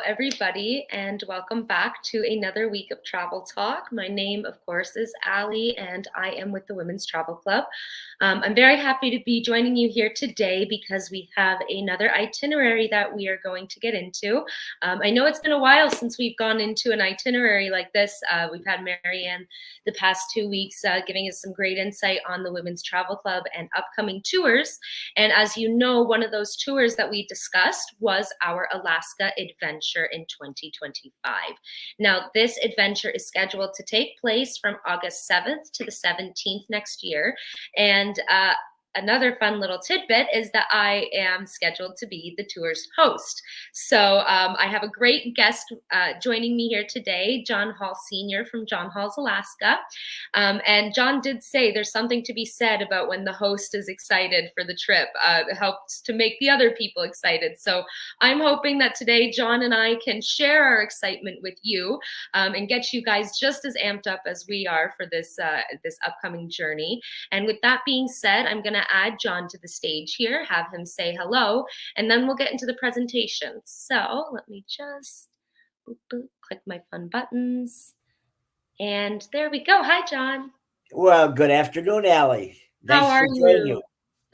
everybody, and welcome back to another week of Travel Talk. My name, of course, is Allie, and I am with the Women's Travel Club. I'm very happy to be joining you here today because we have another itinerary that we are going to get into. I know it's been a while since we've gone into an itinerary like this. We've had Marianne the past 2 weeks giving us some great insight on the Women's Travel Club and upcoming tours. And as you know, one of those tours that we discussed was our Alaska adventure in 2025. Now, this adventure is scheduled to take place from August 7th to the 17th next year. And another fun little tidbit is that I am scheduled to be the tour's host. So I have a great guest joining me here today, John Hall Sr. from John Hall's Alaska. And John did say there's something to be said about when the host is excited for the trip. It helps to make the other people excited. So I'm hoping that today John and I can share our excitement with you and get you guys just as amped up as we are for this upcoming journey. And with that being said, I'm going to add John to the stage here, have him say hello, and then we'll get into the presentation. So let me just click my fun buttons. And there we go. Hi, John. Well, good afternoon, Allie. How are you?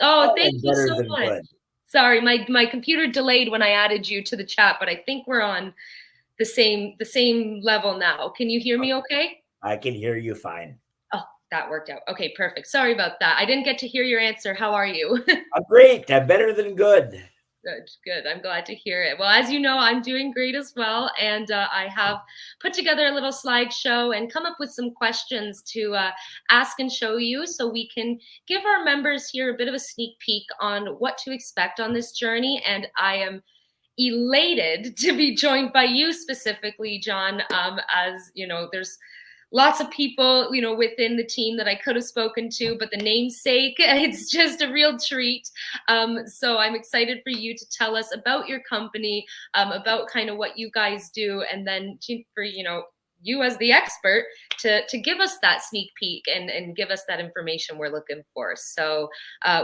Oh, thank you better so than much. good. Sorry, my computer delayed when I added you to the chat, but I think we're on the same level now. Can you hear me okay? I can hear you fine. Oh, that worked out. Okay, perfect. Sorry about that. I didn't get to hear your answer. How are you? I'm great. I'm better than good. Good. I'm glad to hear it. Well, as you know, I'm doing great as well. And I have put together a little slideshow and come up with some questions to ask and show you so we can give our members here a bit of a sneak peek on what to expect on this journey. And I am elated to be joined by you specifically, John. As you know, there's lots of people, within the team that I could have spoken to, but the namesake, it's just a real treat. So I'm excited for you to tell us about your company, about kind of what you guys do, and then for, you as the expert to give us that sneak peek and give us that information we're looking for. So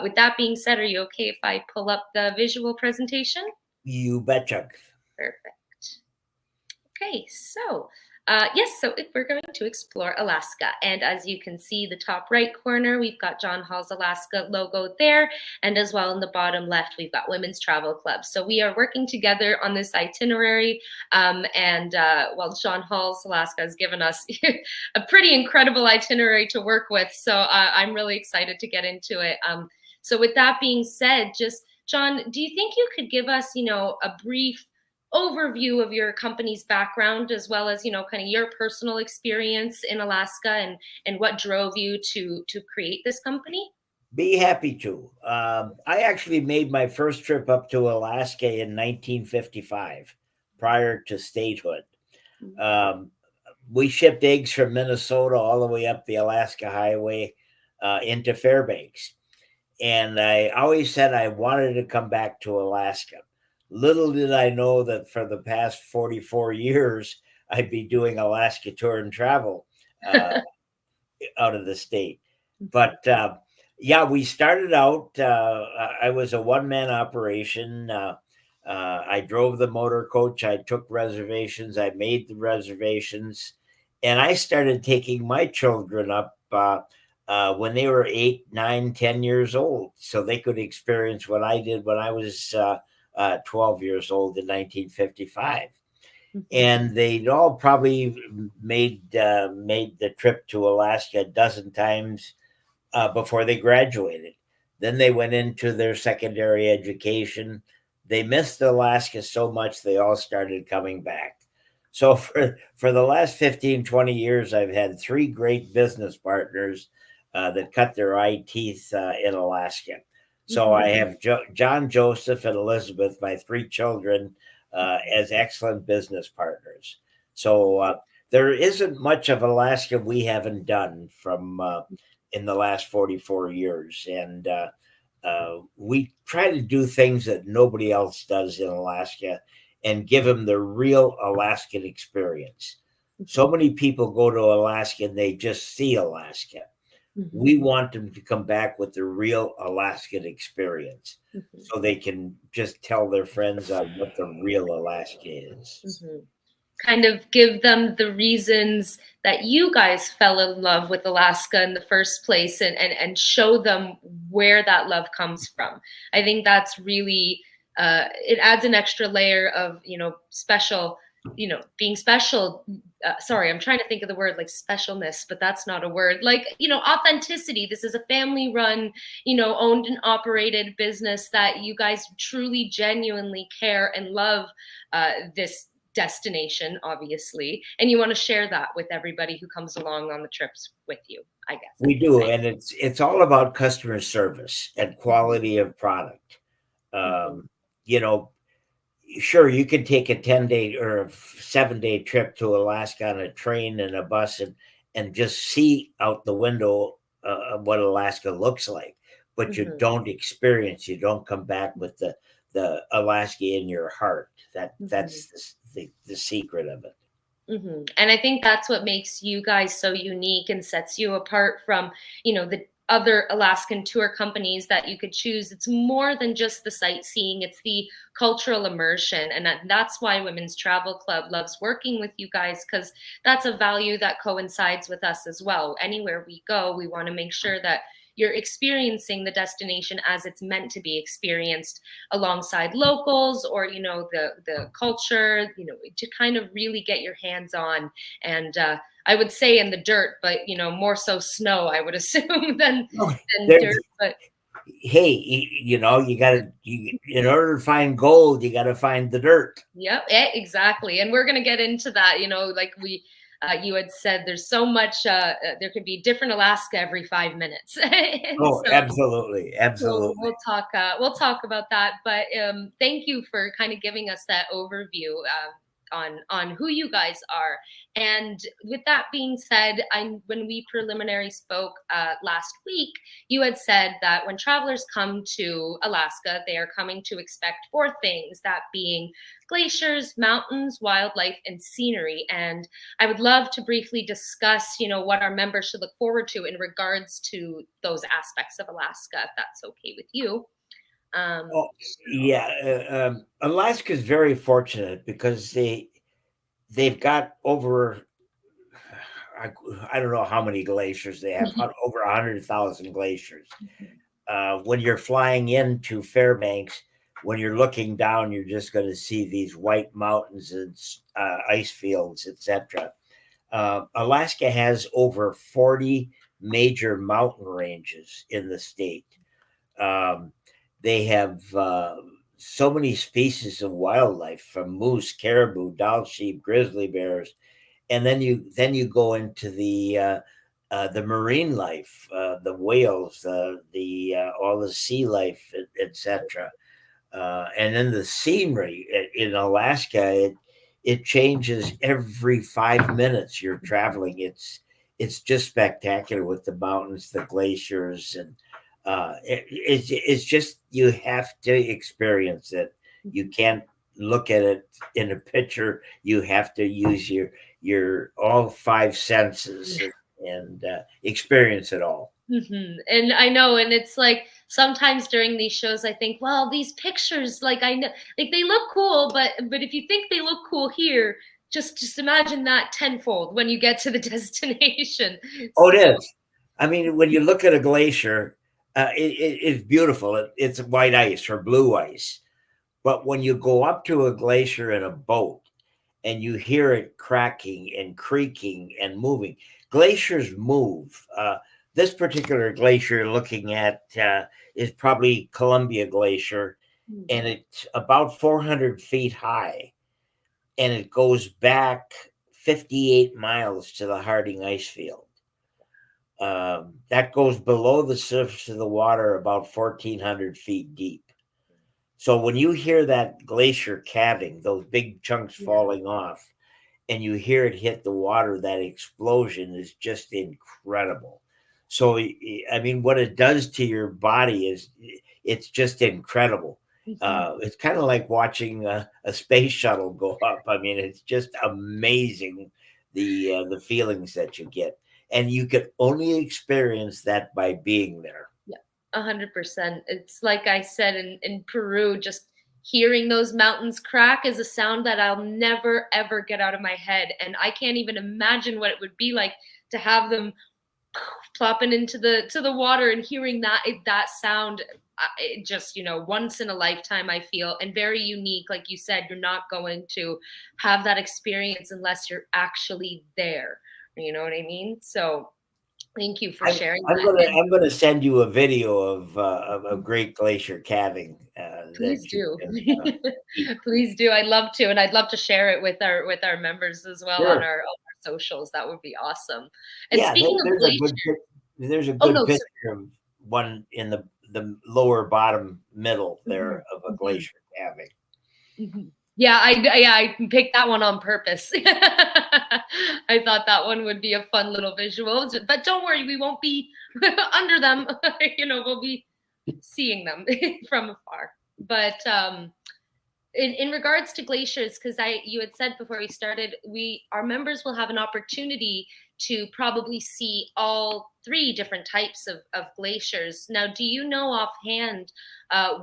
with that being said, are you okay if I pull up the visual presentation? You betcha. Perfect. Okay, so yes, so we're going to explore Alaska. And as you can see, the top right corner, we've got John Hall's Alaska logo there. And as well in the bottom left, we've got Women's Travel Club. So we are working together on this itinerary. Well, John Hall's Alaska has given us a pretty incredible itinerary to work with. So I'm really excited to get into it. So with that being said, just John, do you think you could give us, a brief overview of your company's background, as well as, kind of your personal experience in Alaska and what drove you to create this company? Be happy to. I actually made my first trip up to Alaska in 1955, prior to statehood. We shipped eggs from Minnesota all the way up the Alaska Highway into Fairbanks. And I always said I wanted to come back to Alaska. Little did I know that for the past 44 years, I'd be doing Alaska tour and travel out of the state. But yeah, we started out, I was a one-man operation. I drove the motor coach. I took reservations. I made the reservations. And I started taking my children up when they were 8, 9, 10 years old, so they could experience what I did when I was 12 years old in 1955. And they'd all probably made the trip to Alaska a dozen times before they graduated. Then they went into their secondary education. They missed Alaska so much they all started coming back. So for the last 15, 20 years, I've had 3 great business partners that cut their eye teeth in Alaska. So I have John, Joseph, and Elizabeth, my 3 children, as excellent business partners. So there isn't much of Alaska we haven't done from in the last 44 years. And we try to do things that nobody else does in Alaska and give them the real Alaskan experience. So many people go to Alaska and they just see Alaska. We want them to come back with the real Alaskan experience, so they can just tell their friends on what the real Alaska is. Kind of give them the reasons that you guys fell in love with Alaska in the first place, and show them where that love comes from. I think that's really, it adds an extra layer of, special, being special. Sorry, I'm trying to think of the word, like specialness, but that's not a word. Like, authenticity. This is a family run, owned and operated business that you guys truly, genuinely care and love this destination, obviously, and you want to share that with everybody who comes along on the trips with you, I guess. We do, and it's all about customer service and quality of product. You know, sure, you can take a 10-day or a 7-day trip to Alaska on a train and a bus, and just see out the window what Alaska looks like, but you don't experience, you don't come back with the Alaska in your heart. That's the secret of it. And I think that's what makes you guys so unique and sets you apart from, the other Alaskan tour companies that you could choose. It's more than just the sightseeing, it's the cultural immersion. And that's why Women's Travel Club loves working with you guys, because that's a value that coincides with us as well. Anywhere we go, we want to make sure that you're experiencing the destination as it's meant to be experienced, alongside locals, or the culture, to kind of really get your hands on. And I would say in the dirt, but more so snow, I would assume, than dirt. But hey, you gotta, in order to find gold, you gotta find the dirt. Yep, exactly. And we're gonna get into that. Like you had said, there's so much. There could be different Alaska every 5 minutes. Oh, so, absolutely. So we'll talk. We'll talk about that. But thank you for kind of giving us that overview on who you guys are. And with that being said, when we preliminary spoke last week, you had said that when travelers come to Alaska, they are coming to expect 4 things, that being glaciers, mountains, wildlife, and scenery. And I would love to briefly discuss, what our members should look forward to in regards to those aspects of Alaska, if that's okay with you. Alaska is very fortunate because they've got over, I don't know how many glaciers they have, over 100,000 glaciers. When you're flying into Fairbanks, when you're looking down, you're just going to see these white mountains and ice fields, etc. Alaska has over 40 major mountain ranges in the state. They have so many species of wildlife, from moose, caribou, Dall sheep, grizzly bears, and then you go into the marine life, the whales, all the sea life, etc. And then the scenery in Alaska, it changes every 5 minutes you're traveling. It's just spectacular with the mountains, the glaciers, and it's just, you have to experience it. You can't look at it in a picture. You have to use your all 5 senses and experience it all. And I know, and it's like sometimes during these shows, I think, well, these pictures, like I know, like they look cool, but if you think they look cool here, just imagine that tenfold when you get to the destination. Oh, it is. I mean, when you look at a glacier, it's beautiful. It's white ice or blue ice. But when you go up to a glacier in a boat and you hear it cracking and creaking and moving, glaciers move. This particular glacier you're looking at is probably Columbia Glacier, and it's about 400 feet high, and it goes back 58 miles to the Harding ice field. That goes below the surface of the water about 1,400 feet deep. So when you hear that glacier calving, those big chunks falling off, and you hear it hit the water, that explosion is just incredible. So, I mean, what it does to your body it's just incredible. It's kind of like watching a space shuttle go up. I mean, it's just amazing, the feelings that you get. and you can only experience that by being there. Yeah, 100%. It's like I said in Peru, just hearing those mountains crack is a sound that I'll never ever get out of my head. And I can't even imagine what it would be like to have them plopping into the water and hearing that sound. It just, once in a lifetime, I feel, and very unique. Like you said, you're not going to have that experience unless you're actually there. You know what I mean? So thank you for sharing I'm that. gonna And I'm gonna send you a video of a great glacier calving that please you do. can see. Please do. I'd love to. And I'd love to share it with our members as well on Sure. our socials. That would be awesome. And Yeah, speaking of glacier, there's a oh good no, picture of one in the lower bottom middle mhm, there of a mhm, glacier calving. mhm. Yeah, I picked that one on purpose. I thought that one would be a fun little visual, but don't worry, we won't be under them. We'll be seeing them from afar. But in regards to glaciers, because you had said before we started, our members will have an opportunity to probably see all three different types of glaciers. Now, do you know offhand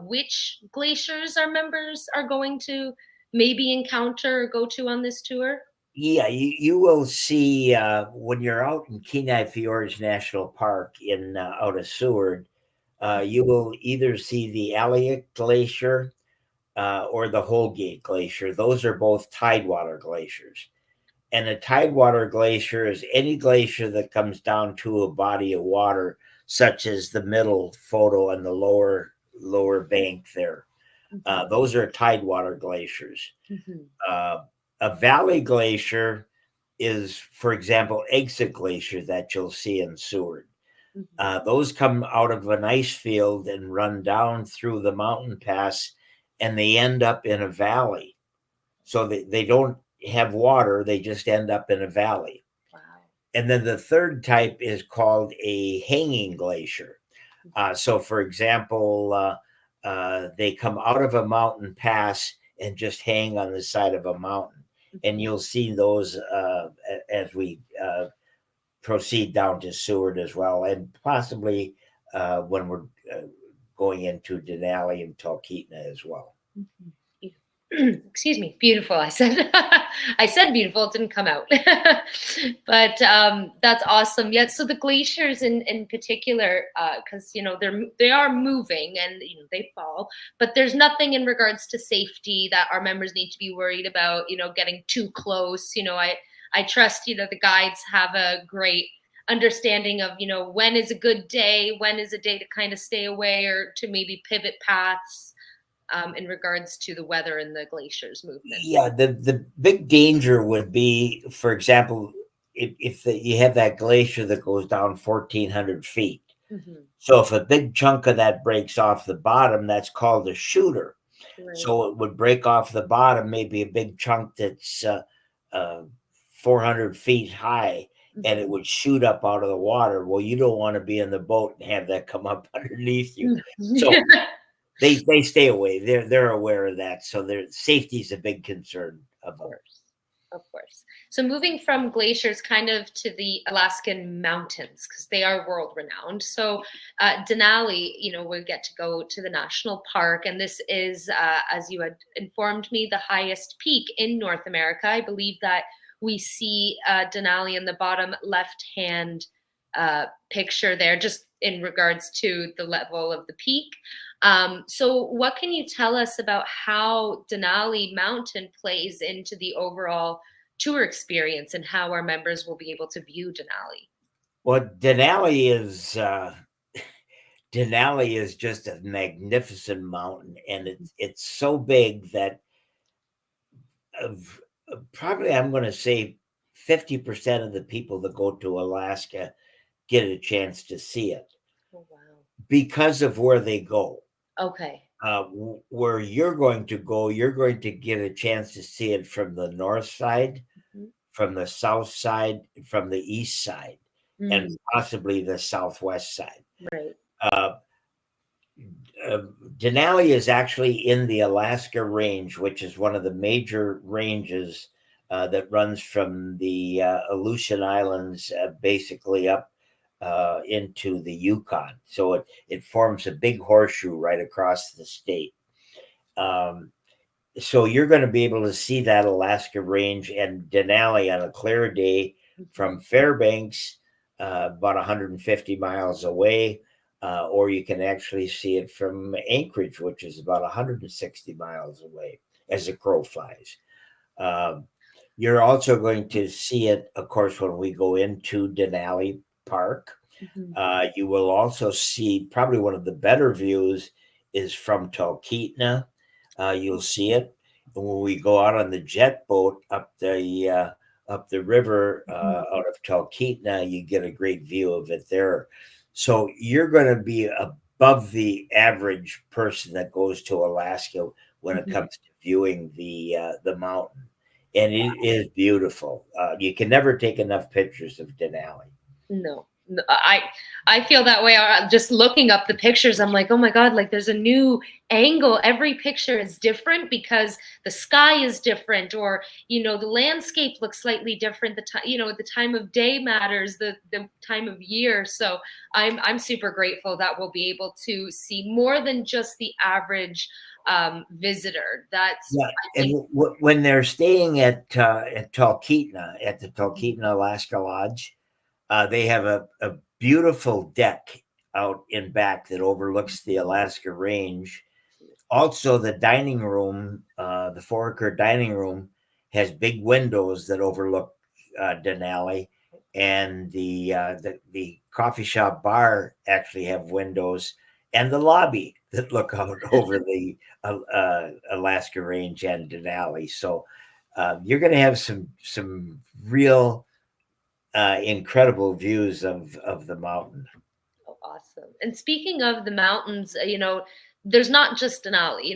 which glaciers our members are going to maybe encounter or go to on this tour? Yeah, you will see when you're out in Kenai Fjords National Park in out of Seward, you will either see the Alliot Glacier or the Holgate Glacier. Those are both tidewater glaciers. And a tidewater glacier is any glacier that comes down to a body of water, such as the middle photo and the lower bank there. Mhm, Those are tidewater glaciers. mhm, Uh, a valley glacier is, for example, exit glacier that you'll see in Seward. mhm. Those come out of an ice field and run down through the mountain pass, and they end up in a valley. So they don't have water, they just end up in a valley. Wow. And then the third type is called a hanging glacier. So, for example, they come out of a mountain pass and just hang on the side of a mountain. And Mhm. you'll see those as we proceed down to Seward as well, and possibly when we're uh, going into Denali and Talkeetna as well. Mhm. Excuse me, beautiful. I said I said beautiful, it didn't come out. But that's awesome. Yeah, so the glaciers in particular, because they are moving and they fall, but there's nothing in regards to safety that our members need to be worried about, getting too close. I trust, the guides have a great understanding of, when is a good day, when is a day to kind of stay away or to maybe pivot paths in regards to the weather and the glaciers movement. Yeah, the big danger would be, for example, you have that glacier that goes down 1,400 feet. Hmm. So if a big chunk of that breaks off the bottom, that's called a shooter. Right. So it would break off the bottom, maybe a big chunk that's uh, 400 feet high, and it Hmm. would shoot up out of the water. Well, you don't want to be in the boat and have that come up underneath you. So they stay away. They're aware of that. So their safety is a big concern of Of them. course. Of course. So moving from glaciers kind of to the Alaskan mountains, because they are world renowned. So Denali, we get to go to the national park. And this is, as you had informed me, the highest peak in North America. I believe that we see Denali in the bottom left-hand picture there, just in regards to the level of the peak. So what can you tell us about how Denali Mountain plays into the overall tour experience and how our members will be able to view Denali? Well, Denali is just a magnificent mountain, and it's so big that of probably I'm going to say 50% of the people that go to Alaska get a chance to see it Oh, wow. because of where they go. Okay. Where you're going to go, you're going to get a chance to see it from the north side, Mhm. from the south side, from the east side, and Mm, possibly the southwest side. right. Uh, Denali is actually in the Alaska Range, which is one of the major ranges that runs from the Aleutian Islands basically up into the Yukon. So it forms a big horseshoe right across the state. Um, so you're going to be able to see that Alaska range and Denali on a clear day Mhm. from Fairbanks, about 150 miles away, or you can actually see it from Anchorage, which is about 160 miles away as the crow flies. Um, you're also going to see it, of course, when we go into Denali Park. Mhm. You will also see probably one of the better views is from Talkeetna. You'll see it. And when we go out on the jet boat up the river Mhm. out of Talkeetna, you get a great view of it there. So you're going to be above the average person that goes to Alaska when it Mhm. comes to viewing the mountain, and it is beautiful. You can never take enough pictures of Denali. No, I feel that way. Just looking up the pictures, I'm like, oh my god, like there's a new angle. Every picture is different because the sky is different, or the landscape looks slightly different. The time, the time of day matters. The time of year. So I'm super grateful that we'll be able to see more than just the average visitor. That's Yeah, I and think. when they're staying at Talkeetna, at the Mhm. Talkeetna Alaska Lodge, they have a beautiful deck out in back that overlooks the Mhm. Alaska Range. Also, the dining room, the four-acre dining room, has big windows that overlook Denali, and the coffee shop bar actually have windows, and the lobby that look out over the Alaska Range and Denali. So you're going to have some real incredible views of the mountain. Oh, awesome. And speaking of the mountains, there's not just Denali.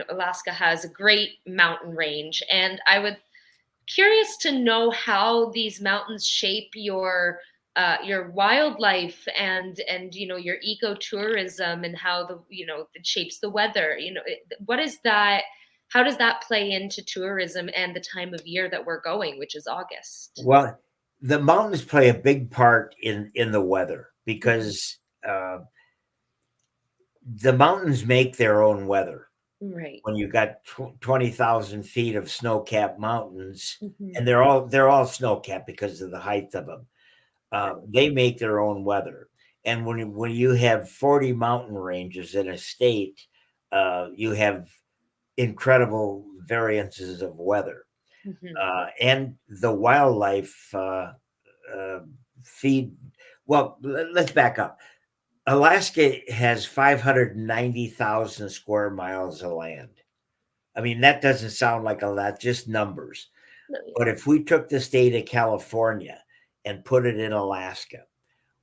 Alaska has a great mountain range, and I would curious to know how these mountains shape your wildlife and your ecotourism and how it shapes the weather. What is that? How does that play into tourism and the time of year that we're going, which is August? Well, the mountains play a big part in the weather Mhm. because the mountains make their own weather. Right. When you got 20,000 feet of snow-capped mountains, Hmm. and they're all snow-capped because of the height of them. Right. They make their own weather, and when you have 40 mountain ranges in a state, you have incredible variances of weather, Hmm. and the wildlife uh, feed. Well, let's back up. Alaska has 590,000 square miles of land. I mean, that doesn't sound like a lot, just numbers. No, yeah. But if we took the state of California and put it in Alaska,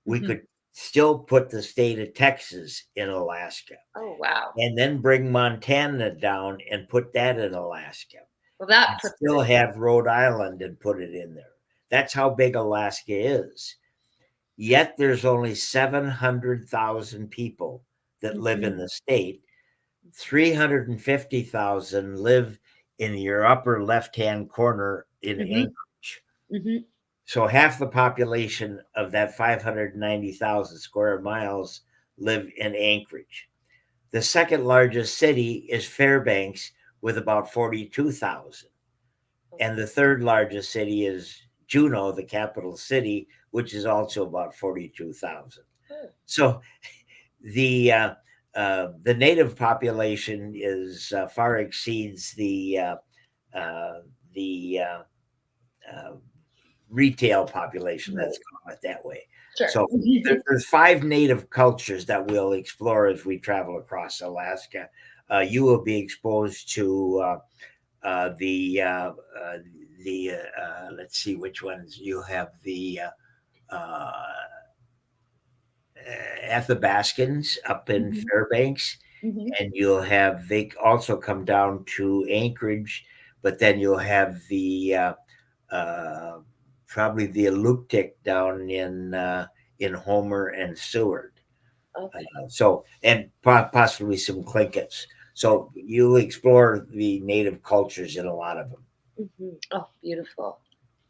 we Hmm. could still put the state of Texas in Alaska Oh, wow. and then bring Montana down and put that in Alaska Well, that and puts it still have Rhode Island and put it in there. That's how big Alaska is. Yet there's only 700,000 people that live in. in the state. 350,000 live in your upper left-hand corner in Hmm. Anchorage. Hmm. So half the population of that 590,000 square miles live in Anchorage. The second largest city is Fairbanks with about 42,000. And the third largest city is Juneau, the capital city, which is also about 42,000. Oh. So the native population is far exceeds uh, the uh, retail population. Let's Right. call it that way. Sure. So there's five native cultures that we'll explore as we travel across Alaska. You will be exposed to let's see which ones you have Athabascans up in Hmm. Fairbanks, Hmm. and you'll have they also come down to Anchorage, but then you'll have uh, probably the Aluktik down in Homer and Seward. Okay. So and possibly some Clinkets. So you explore the native cultures in a lot of them. Oh, beautiful.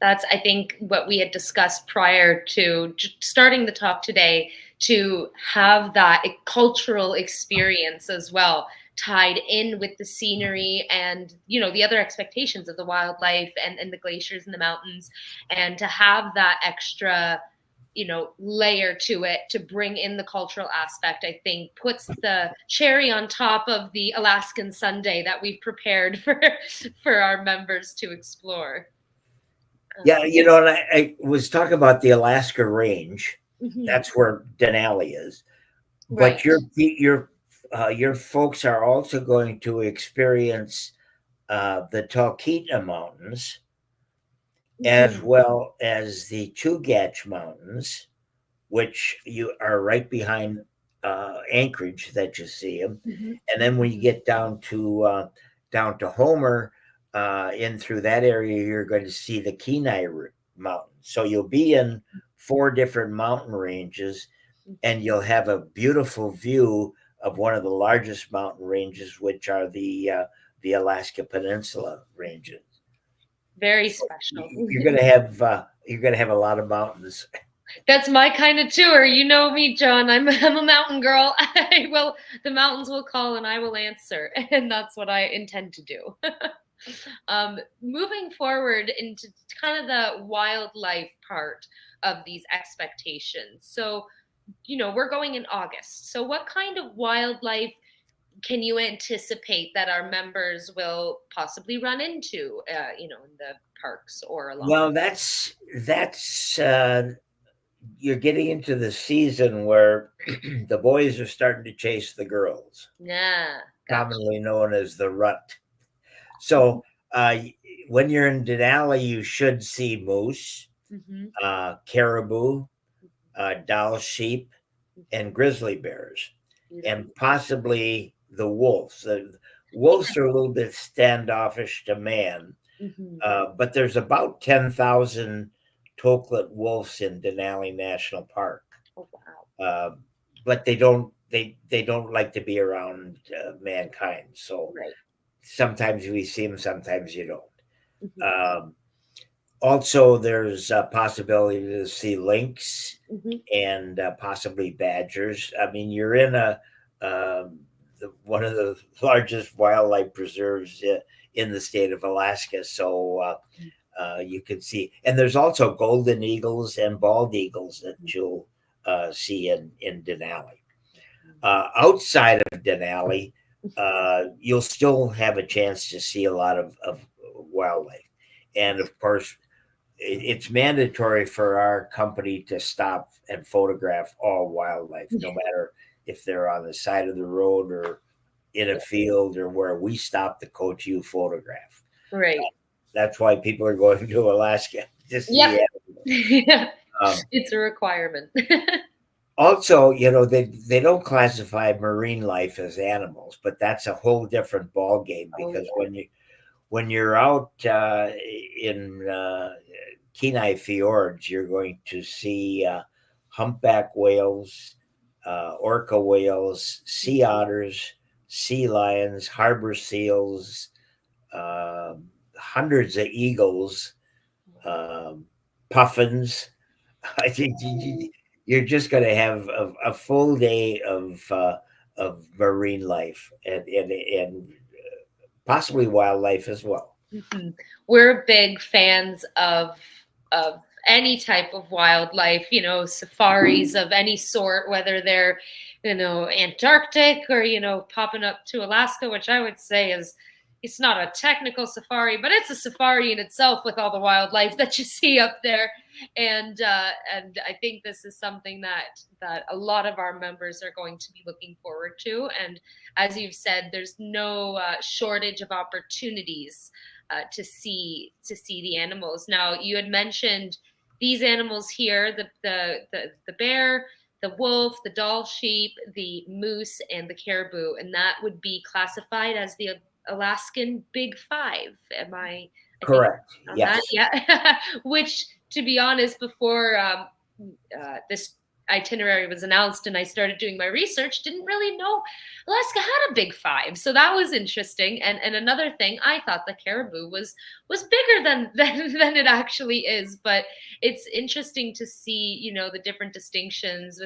That's, I think, what we had discussed prior to starting the talk today, to have that cultural experience as well, tied in with the scenery and, the other expectations of the wildlife and the glaciers and the mountains, and to have that extra, layer to it to bring in the cultural aspect, I think puts the cherry on top of the Alaskan sundae that we've prepared for our members to explore. Yeah, and I was talking about the Alaska Range. Mhm. That's where Denali is. But Right. your folks are also going to experience the Talkeetna Mountains, as Mhm. well as the Chugach Mountains, which you are right behind Anchorage that you see them. Mhm. And then when you Mhm. get down to Homer, in through that area, you're going to see the Kenai Mountains. So you'll be in 4 different mountain ranges, and you'll have a beautiful view of one of the largest mountain ranges, which are the Alaska Peninsula ranges. Very So special. you're gonna have a lot of mountains. That's my kind of tour. You know me, John. I'm a mountain girl. I will. The mountains will call, and I will answer, and that's what I intend to do. Moving forward into kind of the wildlife part of these expectations. So, we're going in August. So, what kind of wildlife can you anticipate that our members will possibly run into, in the parks or along? Well, that's you're getting into the season where the boys are starting to chase the girls, Yeah, gotcha. commonly known as the rut. So when you're in Denali, you should see moose, Hmm. caribou, Dall sheep, and grizzly bears, Beautiful. and possibly the wolves. The wolves are a little bit standoffish to man, Hmm. but there's about 10,000 Toklet wolves in Denali National Park. Oh, wow. Uh, but they don't like to be around mankind. So Right. sometimes we see them, sometimes you don't. Hmm. Also, there's a possibility to see lynx Hmm. and possibly badgers. I mean, you're in one of the largest wildlife preserves in the state of Alaska, so you can see. And there's also golden eagles and bald eagles that you'll see in Denali. Outside of Denali, you'll still have a chance to see a lot of wildlife, and of course it's mandatory for our company to stop and photograph all wildlife, no matter if they're on the side of the road or in a Yeah. field or where we stop the coach you photograph. Right. That's why people are going to Alaska to Yep. see animals. Yeah. Um, It's a requirement. Also, they don't classify marine life as animals, but that's a whole different ball game Oh, because yeah. when you're out in Kenai fjords, you're going to see humpback whales, orca whales, sea otters, sea lions, harbor seals, uh, hundreds of eagles, um, puffins. I think you're just going to have a full day of marine life and possibly wildlife as well. Mhm. We're big fans of any type of wildlife, safaris of any sort, whether they're, Antarctic or, popping up to Alaska, which I would say is it's not a technical safari, but it's a safari in itself with all the wildlife that you see up there. And I think this is something that a lot of our members are going to be looking forward to. And as you've said, there's no shortage of opportunities to see the animals. Now, you had mentioned these animals here: the bear, the wolf, the Dall sheep, the moose, and the caribou, and that would be classified as the Alaskan Big Five. Am I think Correct. on that? Yes. Yeah. Which, to be honest, before this itinerary was announced and I started doing my research, didn't really know Alaska had a big five. So that was interesting. And another thing, I thought the caribou was bigger than it actually is. But it's interesting to see, you know, the different distinctions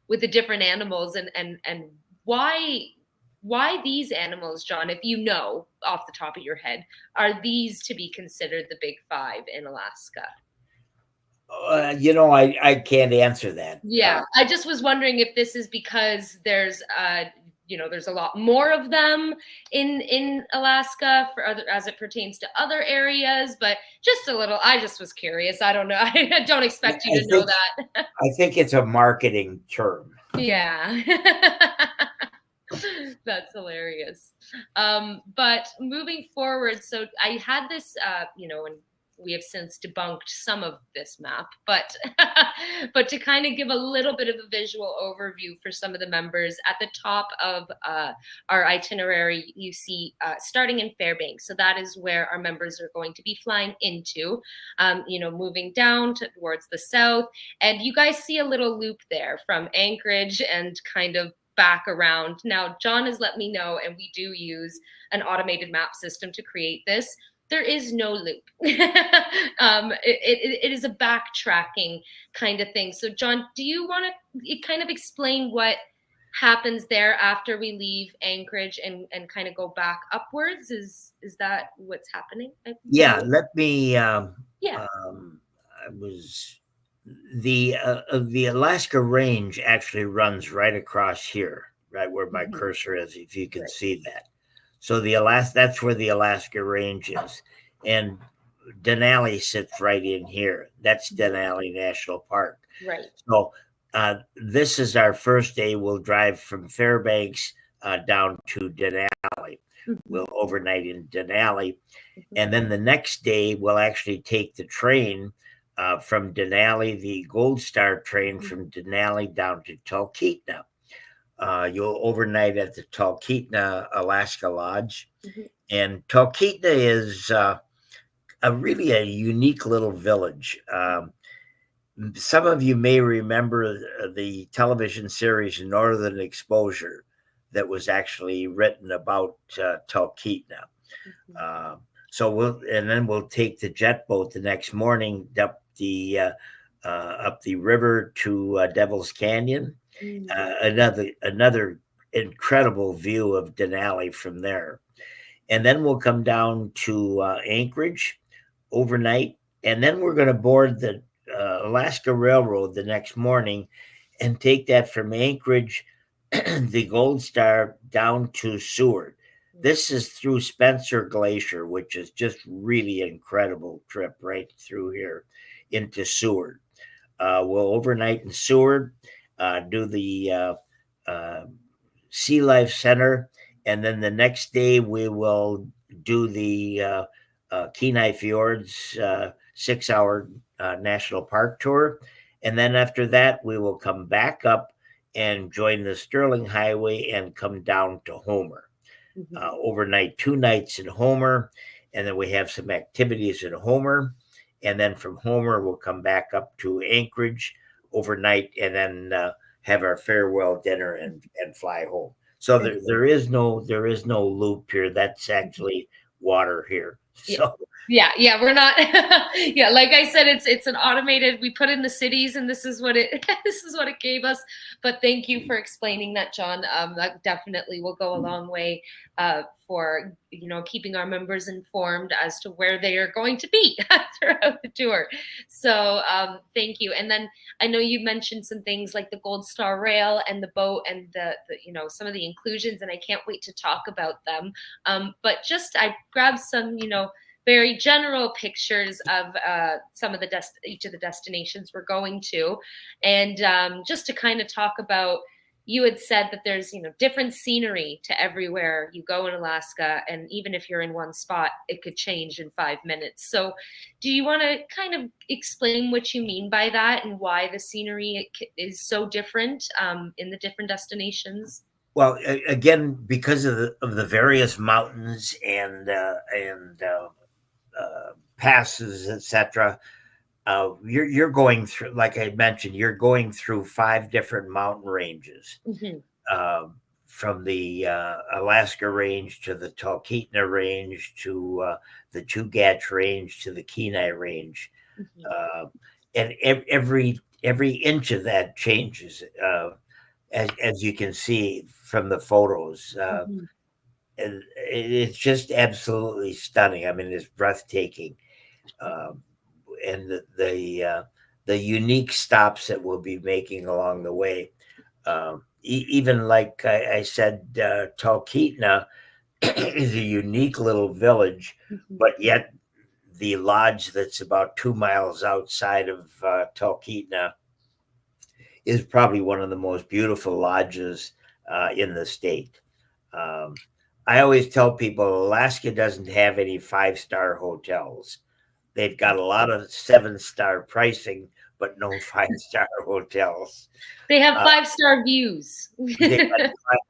with the different animals and why these animals, John, if you know off the top of your head, are these to be considered the big five in Alaska? You know, I can't answer that. Yeah, I just was wondering if this is because there's you know, there's a lot more of them in Alaska for other as it pertains to other areas, but just a little. I just was curious. I don't know. I don't expect you to know that. I think it's a marketing term. Yeah. That's hilarious. But moving forward, so I had this, you know, and we have since debunked some of this map, but but to kind of give a little bit of a visual overview for some of the members, at the top of our itinerary, you see starting in Fairbanks. So that is where our members are going to be flying into, you know, moving down towards the south. And you guys see a little loop there from Anchorage and kind of back around. Now, John has let me know, and we do use an automated map system to create this. There is no loop. It is a backtracking kind of thing. So, John, do you want to kind of explain what happens there after we leave Anchorage and kind of go back upwards? Is that what's happening? Yeah, let me. Yeah. I was the Alaska Range actually runs right across here, right where my cursor is, if you can see that. So that's where the Alaska Range is, and Denali sits right in here. That's Denali National Park. Right. So this is our first day. We'll drive from Fairbanks down to Denali. We'll overnight in Denali, and then the next day we'll actually take the train from Denali, the Gold Star train from Denali down to Talkeetna. You'll overnight at the Talkeetna Alaska Lodge. And Talkeetna is really a unique little village. Some of you may remember the television series Northern Exposure that was actually written about Talkeetna. So then we'll take the jet boat the next morning up the river to Devil's Canyon. Another incredible view of Denali from there. And then we'll come down to Anchorage overnight. And then we're going to board the Alaska Railroad the next morning and take that from Anchorage, the Gold Star, down to Seward. This is through Spencer Glacier, which is just really incredible trip right through here into Seward. We'll overnight in Seward, do the Sea Life Center, and then the next day we will do the Kenai Fjords 6-hour national park tour. And then after that, we will come back up and join the Sterling Highway and come down to Homer. Overnight, 2 nights in Homer, and then we have some activities in Homer. And then from Homer, we'll come back up to Anchorage overnight, and then have our farewell dinner and fly home. So there is no loop here. That's actually water here. So yeah, we're not. Yeah, like I said, it's an automated. We put in the cities, and this is what it gave us. But thank you for explaining that, John. That definitely will go a long way for keeping our members informed as to where they are going to be throughout the tour. So thank you. And then I know you mentioned some things like the Gold Star Rail and the boat and the some of the inclusions, and I can't wait to talk about them. But just I grabbed some very general pictures of some of each of the destinations we're going to, and just to kind of talk about. You had said that there's different scenery to everywhere you go in Alaska, and even if you're in one spot, it could change in 5 minutes. So, do you want to kind of explain what you mean by that and why the scenery is so different in the different destinations? Well, again, because of the various mountains and passes, etc. you're going through, like I mentioned, you're going through 5 different mountain ranges, Mhm. um, from the Alaska range to the Talkeetna range to the Chugach range to the Kenai range, Mhm. uh, and every inch of that changes, as you can see from the photos. Mhm. And it's just absolutely stunning. I mean, it's breathtaking. Um, and the unique stops that we'll be making along the way. Even like I said, Talkeetna is a unique little village, Mhm. but yet the lodge that's about 2 miles outside of Talkeetna is probably one of the most beautiful lodges in the state. Um, I always tell people Alaska doesn't have any 5-star hotels. They've got a lot of 7-star pricing, but no 5-star hotels. They have Uh, 5-star views. they got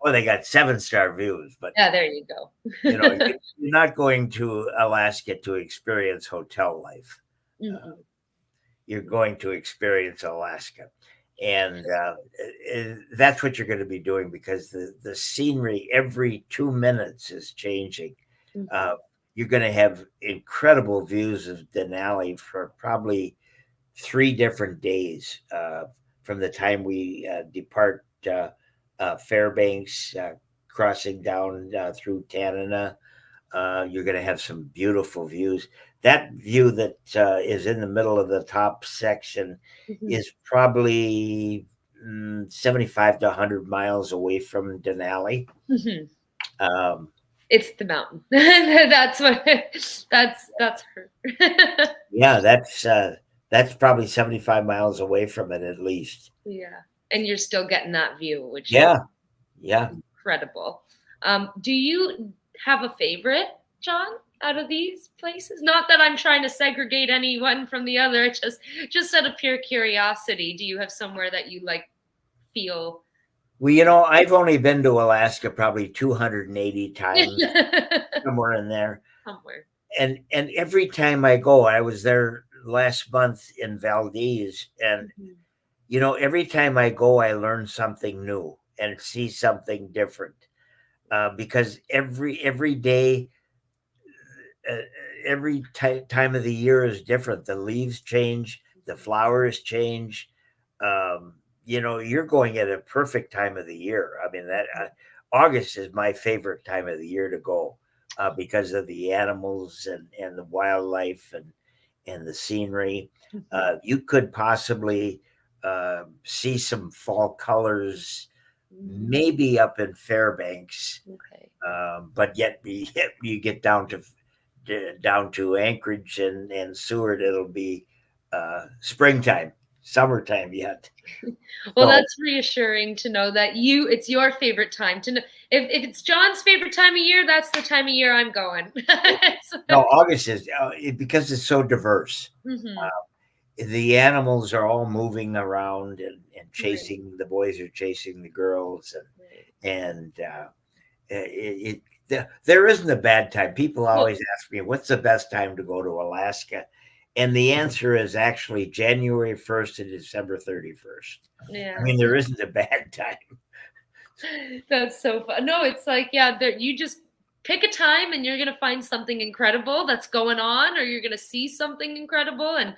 well, they got 7-star views, but Yeah, there you go. you're not going to Alaska to experience hotel life. Uh, Mhm. you're going to experience Alaska, and that's what you're going to be doing because the scenery every 2 minutes is changing. Mhm. Uh, you're going to have incredible views of Denali for probably 3 different days, from the time we depart Fairbanks, crossing down through Tanana. You're going to have some beautiful views. That view that is in the middle of the top section Mhm. is probably 75 to 100 miles away from Denali. Mhm. Um, It's the mountain. That's what that's her. yeah, that's probably 75 miles away from it at least. Yeah. And you're still getting that view, which is Yeah, yeah. incredible. Do you have a favorite, John, out of these places? Not that I'm trying to segregate anyone from the other, just out of pure curiosity. Do you have somewhere that you like feel Well, I've only been to Alaska probably 280 times, somewhere in there. somewhere? And every time I go, I was there last month in Valdez, and Mhm. every time I go, I learn something new and see something different. Because every day, uh, every time of the year is different. The leaves change, the flowers change. Um, you're going at a perfect time of the year. I mean, that August is my favorite time of the year to go, because of the animals and the wildlife and the scenery. Mhm. You could possibly see some fall colors, Mm, maybe up in Fairbanks, okay. but yet you get down to Anchorage and Seward, it'll be springtime, summertime yet. Well, So that's reassuring to know that it's your favorite time to know. If it's John's favorite time of year, that's the time of year I'm going. no, August is because it's so diverse. Mhm. The animals are all moving around and Right, chasing. The boys are chasing the girls, right. and there isn't a bad time. People Well, always ask me, "What's the best time to go to Alaska?" And the answer is actually January 1st to December 31st. I yeah. mean, there isn't a bad time. That's so fun. No, it's like, yeah, you just pick a time and you're gonna find something incredible that's going on, or you're gonna see something incredible, and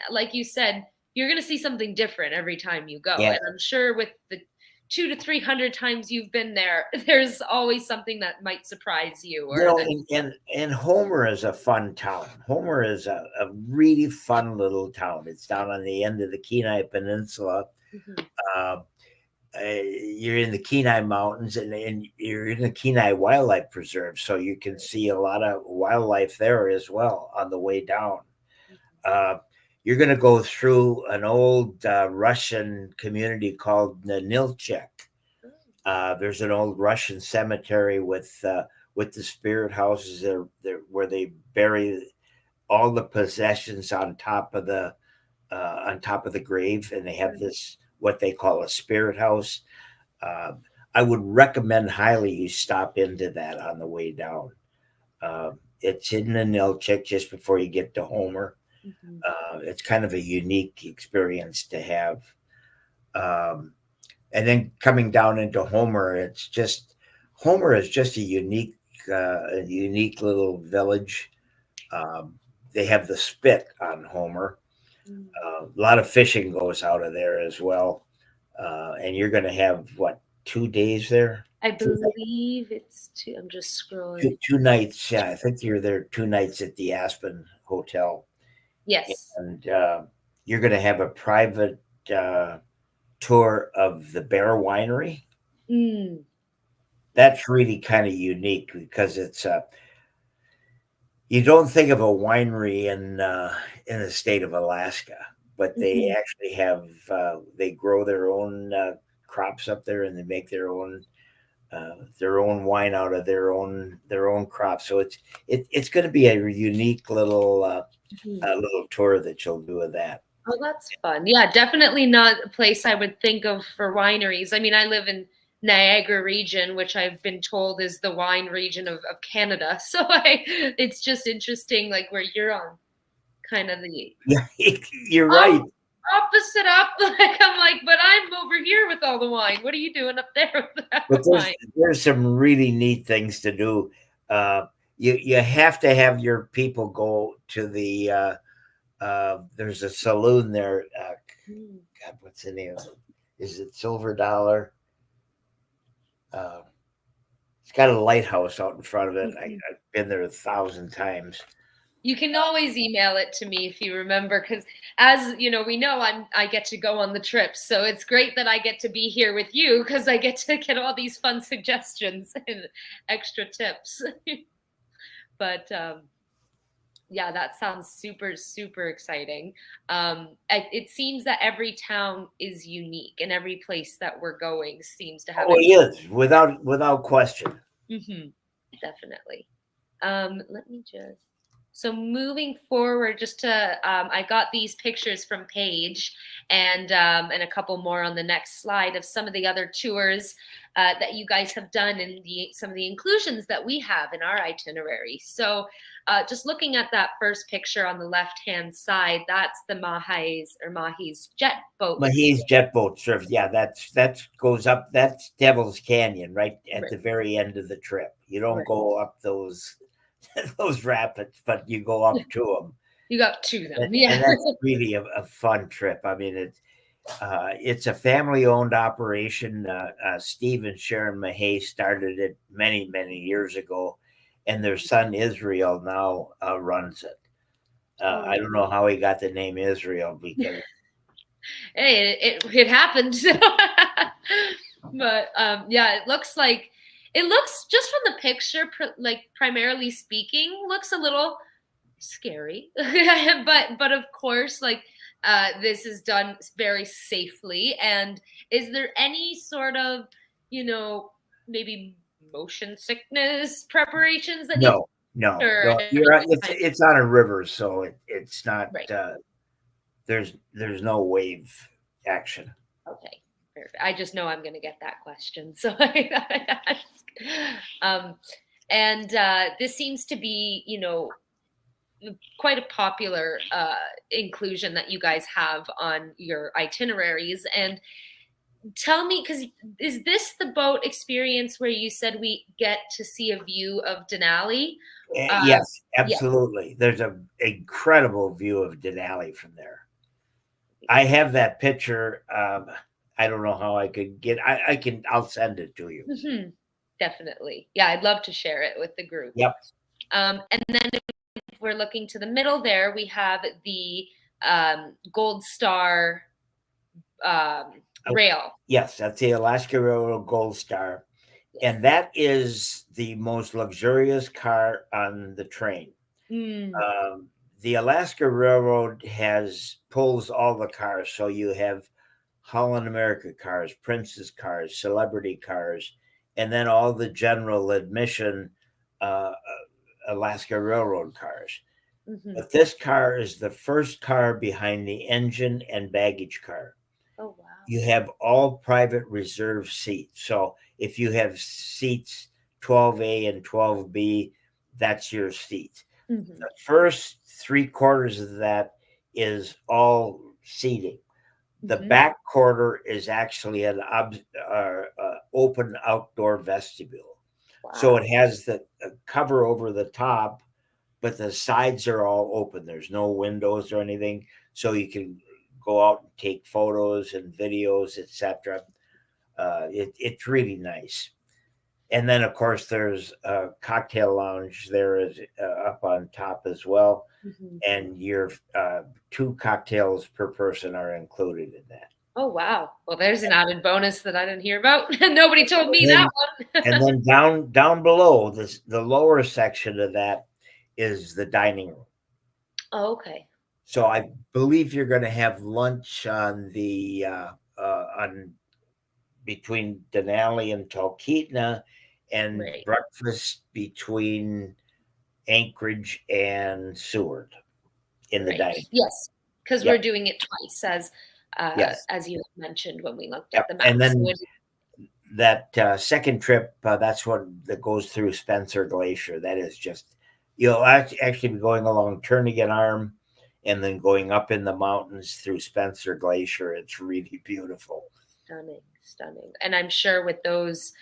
like you said, you're gonna see something different every time you go. Yeah. And I'm sure with the 200 to 300 times you've been there, there's always something that might surprise you or that. And Homer is a fun town. Homer is a really fun little town. It's down on the end of the Kenai Peninsula. Mhm. Uh, you're in the Kenai Mountains, and you're in the Kenai Wildlife Preserve, so you can see a lot of wildlife there as well on the way down. Uh, you're going to go through an old Russian community called Nanilchek. There's an old Russian cemetery with the spirit houses there where they bury all the possessions on top of the grave, and they have this what they call a spirit house. Uh, I would recommend highly you stop into that on the way down. It's in the Nilchik just before you get to Homer. Mhm. It's kind of a unique experience to have. Um, and then coming down into Homer, Homer is just a unique little village. Um, they have the spit on Homer. Mm. A lot of fishing goes out of there as well. And you're going to have what, 2 days there? I Two, believe it's two. I'm just scrolling. two nights. Yeah, I think you're there 2 nights at the Aspen Hotel. Yes. And you're going to have a private uh, tour of the Bear Winery. Mm. That's really kind of unique because it's you don't think of a winery in the state of Alaska, but they Mhm. actually have they grow their own crops up there, and they make their own wine out of their own crops. So it's going to be a unique Mhm. little tour that you'll do of that. Oh, that's fun. Yeah, definitely not a place I would think of for wineries. I mean, I live in Niagara region, which I've been told is the wine region of Canada. So it's just interesting, like where you're on kind of the Yeah, you're right. op- opposite up. Like I'm like, but I'm over here with all the wine. What are you doing up there with that But wine? there's some really neat things to do. Uh, you have to have your people go to there's a saloon there. Mm. God, what's the name of it? Is it Silver Dollar? Uh, it's got a lighthouse out in front of it. Mhm. I've been there 1,000 times. You can always email it to me if you remember, because as you know, we know I get to go on the trips, so it's great that I get to be here with you because I get to get all these fun suggestions and extra tips. But yeah, that sounds super super exciting. It seems that every town is unique, and every place that we're going seems to have Oh, its. it is without question. Mhm, definitely. Let me just. So moving forward, just to I got these pictures from Paige, and a couple more on the next slide of some of the other tours that you guys have done, and some of the inclusions that we have in our itinerary. So just looking at that first picture on the left hand side, that's the Mahi's jet boat Mahi's jet boat surf. Yeah, that goes up. That's Devil's Canyon, right at experience. the very end of the trip. You don't Right. go up those those rapids, but you go up to them. You got to them, And yeah. that's really a fun trip. I mean, it's a family owned operation. Steve and Sharon Mahay started it many years ago, and their son Israel now runs it. I Oh. don't know how he got the name Israel because Hey, it happened. But yeah, it looks just from the picture, like primarily speaking, looks a little scary. But of course, like this is done very safely. And is there any sort of, you know, maybe motion sickness preparations that need to no, no, or no. everything kind It's on a river, so it's not. of right? There's no wave action. Okay, perfect. I just know I'm going to get that question, so I gotta ask. Um, and this seems to be, you know, quite a popular inclusion that you guys have on your itineraries. And tell me, because is this the boat experience where you said we get to see a view of Denali? Yes, Yeah. absolutely. There's an incredible view of Denali from there. I have that picture. I don't know how I could get. I can. I'll send it to you. Hmm. Definitely. Yeah, I'd love to share it with the group. Yep. And then if we're looking to the middle there, we have the Gold Star Oh, rail. yes, that's the Alaska Railroad Gold Star, Yes. and that is the most luxurious car on the train. Mm. Um, the Alaska Railroad has pulls all the cars, so you have Holland America cars, Princess cars, celebrity cars, and then all the general admission uh, Alaska Railroad cars. Hmm. But this car is the first car behind the engine and baggage car. Oh wow. You have all private reserve seats. So if you have seats 12A and 12B, that's your seat. Hmm. The first 3/4 of that is all seating. The Mhm. back quarter is actually an open outdoor vestibule. So it Wow. has the cover over the top, but the sides are all open. There's no windows or anything, so you can go out and take photos and videos, etc. It's really nice. And then, of course, there's a cocktail lounge there is up on top as well, Mhm. and your 2 cocktails per person are included in that. Oh, wow. Well, there's an added bonus that I didn't hear about. Nobody told me that Then, one. and then down below the lower section of that is the dining room. Oh, okay. So I believe you're going to have lunch on the on between Denali and Talkeetna, and Right. breakfast between Anchorage and Seward in the Right. dining. Yes, because we're Yep. doing it twice Yes. as you had mentioned when we looked at Yep. the And map. So then it that second trip, that's one that goes through Spencer Glacier. That is just, you'll actually be going along Turnagain Arm and then going up in the mountains through Spencer Glacier. It's really beautiful. stunning, stunning. And I'm sure with those,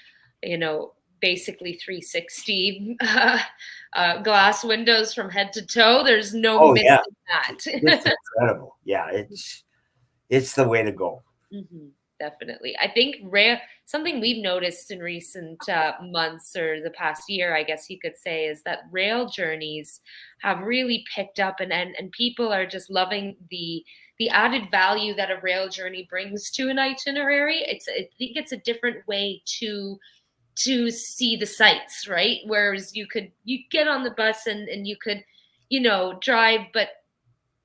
you know, basically 360 glass windows from head to toe, there's no Oh yeah, missing that. it's incredible. Yeah, it's the way to go. Mhm, definitely. I think rare something we've noticed in recent months or the past year, I guess you could say, is that rail journeys have really picked up, and people are just loving the added value that a rail journey brings to an itinerary. I think it's a different way to see the sights, right? Whereas you get on the bus and you could, drive, but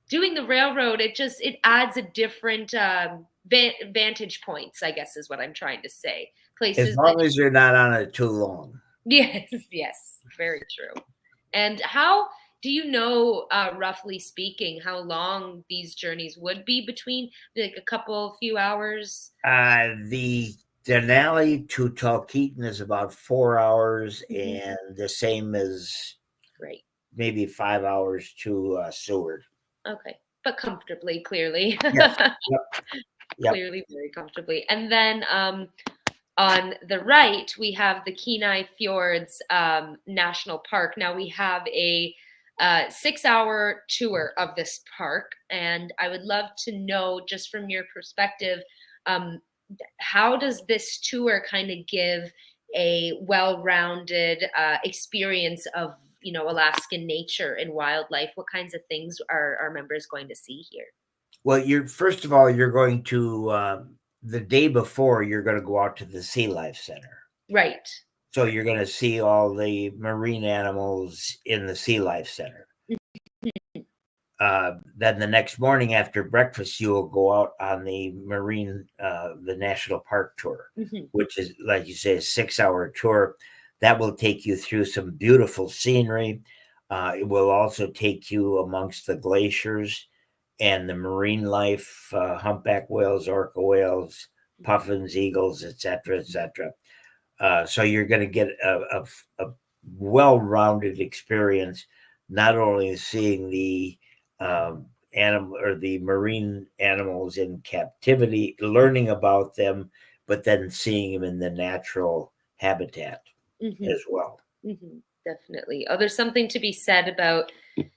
doing the railroad, it adds a different vantage points, I guess is what I'm trying to say. As Places that long as you're not on it too long. yes, yes, very true. And how do you know, roughly speaking, how long these journeys would be between like a couple few hours? The Denali to Talkeeton is about 4 hours, Mhm. and the same as Great. maybe 5 hours to Seward. Okay. But comfortably, clearly. Yes. Yep. Yep. Clearly very comfortably. And then on the right, we have the Kenai Fjords National Park. Now we have a 6-hour tour of this park, and I would love to know, just from your perspective, um, how does this tour kind of give a well-rounded experience of Alaskan nature and wildlife? What kinds of things are our members going to see here? Well, you're first of all, you're going to the day before you're going to go out to the Sea Life Center. Right. So you're going to see all the marine animals in the Sea Life Center. Then the next morning after breakfast, you will go out on the national park tour, Mhm. which is, like you say, a 6-hour tour. That will take you through some beautiful scenery. It will also take you amongst the glaciers and the marine life, humpback whales, orca whales, puffins, eagles, etc., etc. So you're going to get a well-rounded experience, not only seeing the animal or the marine animals in captivity, learning about them, but then seeing them in the natural habitat Mhm. as well. Definitely. Oh, there's something to be said about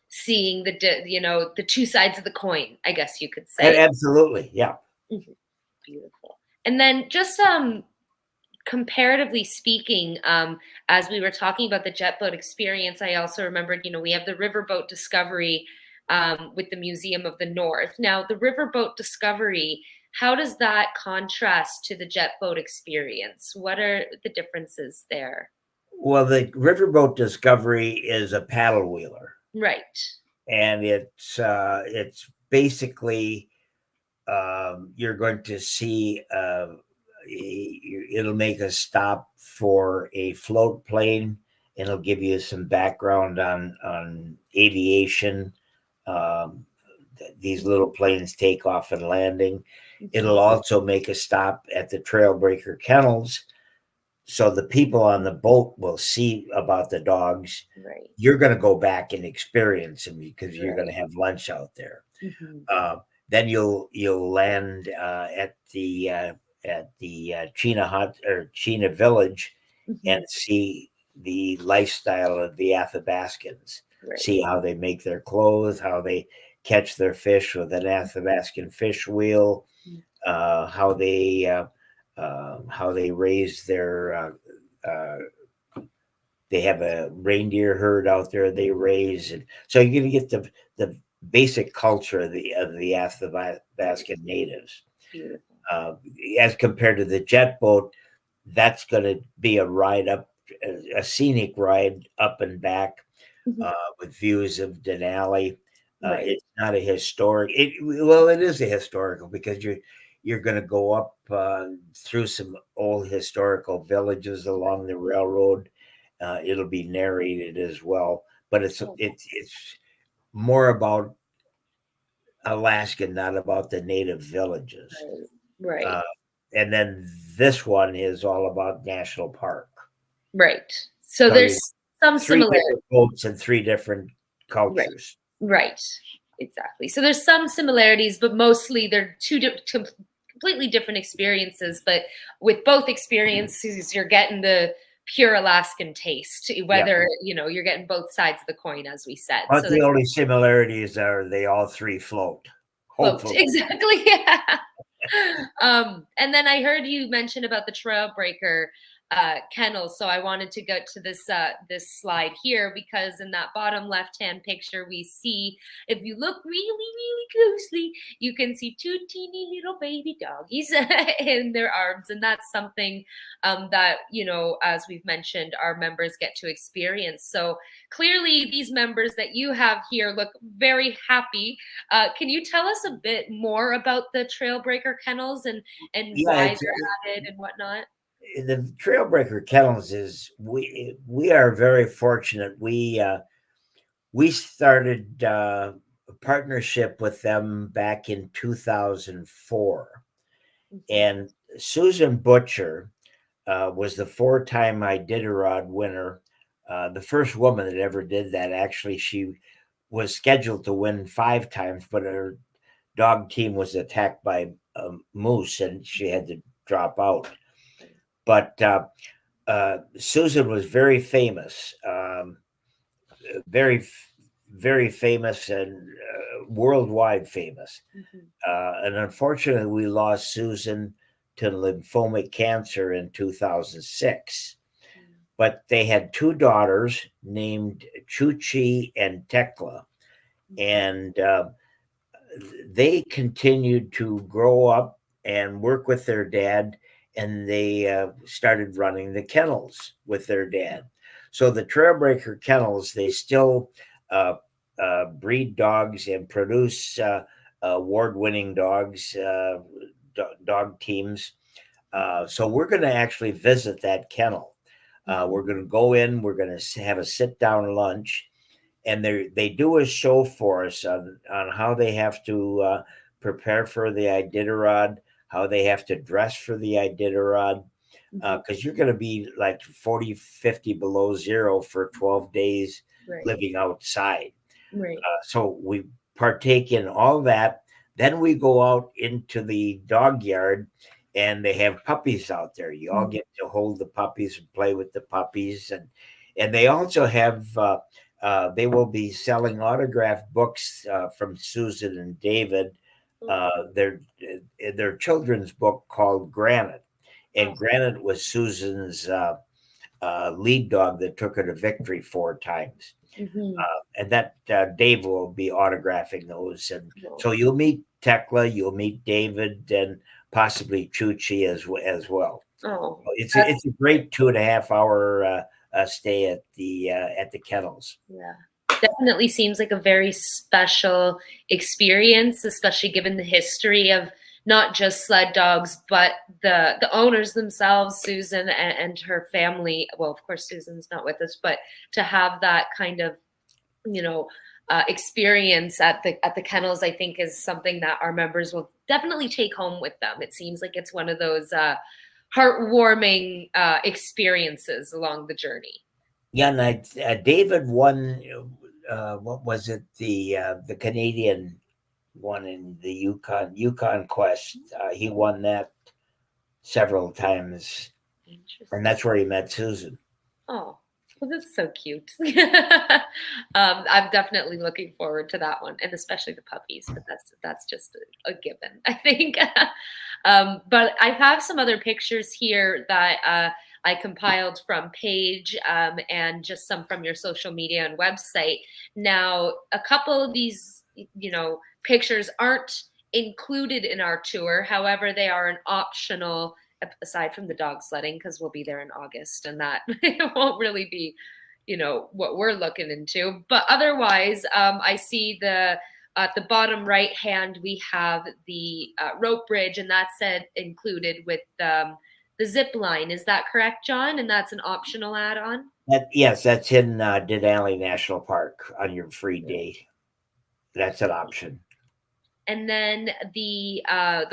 seeing the two sides of the coin, I guess you could say. Absolutely, yeah. Mhm. Beautiful. And then just comparatively speaking, as we were talking about the jet boat experience, I also remembered, we have the riverboat discovery with the Museum of the North. Now, the riverboat discovery, how does that contrast to the jet boat experience? What are the differences there? Well, the riverboat discovery is a paddle wheeler, Right. and it's basically you're going to see it'll make a stop for a float plane. It'll give you some background on aviation. Um, these little planes take off and landing. Mhm. It'll also make a stop at the Trailbreaker Kennels So the people on the boat will see about the dogs. Right. You're going to go back and experience them because you're going to Right. have lunch out there. Mm-hmm. Then you'll land at the Chena hut or Chena village Mm-hmm. and see the lifestyle of the Athabascans. Right. See how they make their clothes, how they catch their fish with an Athabascan fish wheel, how they raise their they have a reindeer herd out there they raise, and so you're going to get the basic culture of the Athabascan natives. Beautiful. Uh, as compared to the jet boat, that's going to be a ride up, a scenic ride up and back Mm-hmm. with views of Denali. Right. It's not a historic. Well, it is a historical because you're going to go up through some old historical villages along the railroad. It'll be narrated as well, but Oh, it's more about Alaska, not about the native villages. right. Right. Uh, and then this one is all about national park. Right. So So there's you some three similarity. different boats and three different Right. cultures. Right. Exactly. So there's some similarities, but mostly they're completely different experiences. But with both experiences, you're getting the pure Alaskan taste, Yeah. whether, you're getting both sides of the coin, as we said. But So the they only similarities are they all three float. float. Hopefully. Exactly. Yeah. And then I heard you mention about the Trailbreaker kennels, so I wanted to go to this slide here because in that bottom left-hand picture we see, if you look really closely, you can see two teeny little baby doggies in their arms, and that's something that as we've mentioned, our members get to experience. So clearly, these members that you have here look very happy. Can you tell us a bit more about the Trailbreaker kennels and Yeah, why it's they're added and whatnot? the Trailbreaker Kennels is we are very fortunate. We started a partnership with them back in 2004, Mm-hmm. and Susan Butcher was the four-time Iditarod winner, the first woman that ever did that. Actually, she was scheduled to win five times, but her dog team was attacked by a moose, and she had to drop out. But Susan was very famous, very, very famous, and worldwide famous. Mm-hmm. And unfortunately, we lost Susan to lymphomic cancer in 2006. But they had two daughters named Chuchi and Tekla, and they continued to grow up and work with their dad, and they started running the kennels with their dad. So the Trailbreaker Kennels, they still uh, breed dogs and produce award-winning dogs, dog teams. So we're going to actually visit that kennel. We're going to go in. We're going to have a sit-down lunch, and they do a show for us on how they have to prepare for the Iditarod, how they have to dress for the Iditarod, because you're going to be like 40, 50 below zero for 12 days Right. living outside. Right. So we partake in all that. Then we go out into the dog yard, and they have puppies out there. You all get to hold the puppies and play with the puppies, and they also have. They will be selling autographed books from Susan and David. Their children's book called Granite, and Granite was Susan's lead dog that took her to victory four times. Mm-hmm. And that Dave will be autographing those, and Cool. so you'll meet Tekla, you'll meet David, and possibly Chuchi as well. Oh, It's a great 2.5 hour stay at the kennels. yeah. Definitely seems like a very special experience, especially given the history of not just sled dogs, but the owners themselves, Susan and her family. Well, of course, Susan's not with us, but to have that kind of, experience at the kennels, I think is something that our members will definitely take home with them. It seems like it's one of those heartwarming experiences along the journey. Yeah, and David won. What was it? The Canadian one in the Yukon Quest. He won that several times, and that's where he met Susan. Oh, well, that's so cute. I'm definitely looking forward to that one, and especially the puppies. But that's just a given, I think. But I have some other pictures here that I compiled from Paige and just some from your social media and website. Now, a couple of these, pictures aren't included in our tour. However, they are an optional, aside from the dog sledding, because we'll be there in August, and that won't really be, what we're looking into. But otherwise, I see at the bottom right hand, we have the rope bridge, and that's included with the zip line. Is that correct, John? And that's an optional add-on? Yes, that's in Denali National Park on your free day. That's an option. And then the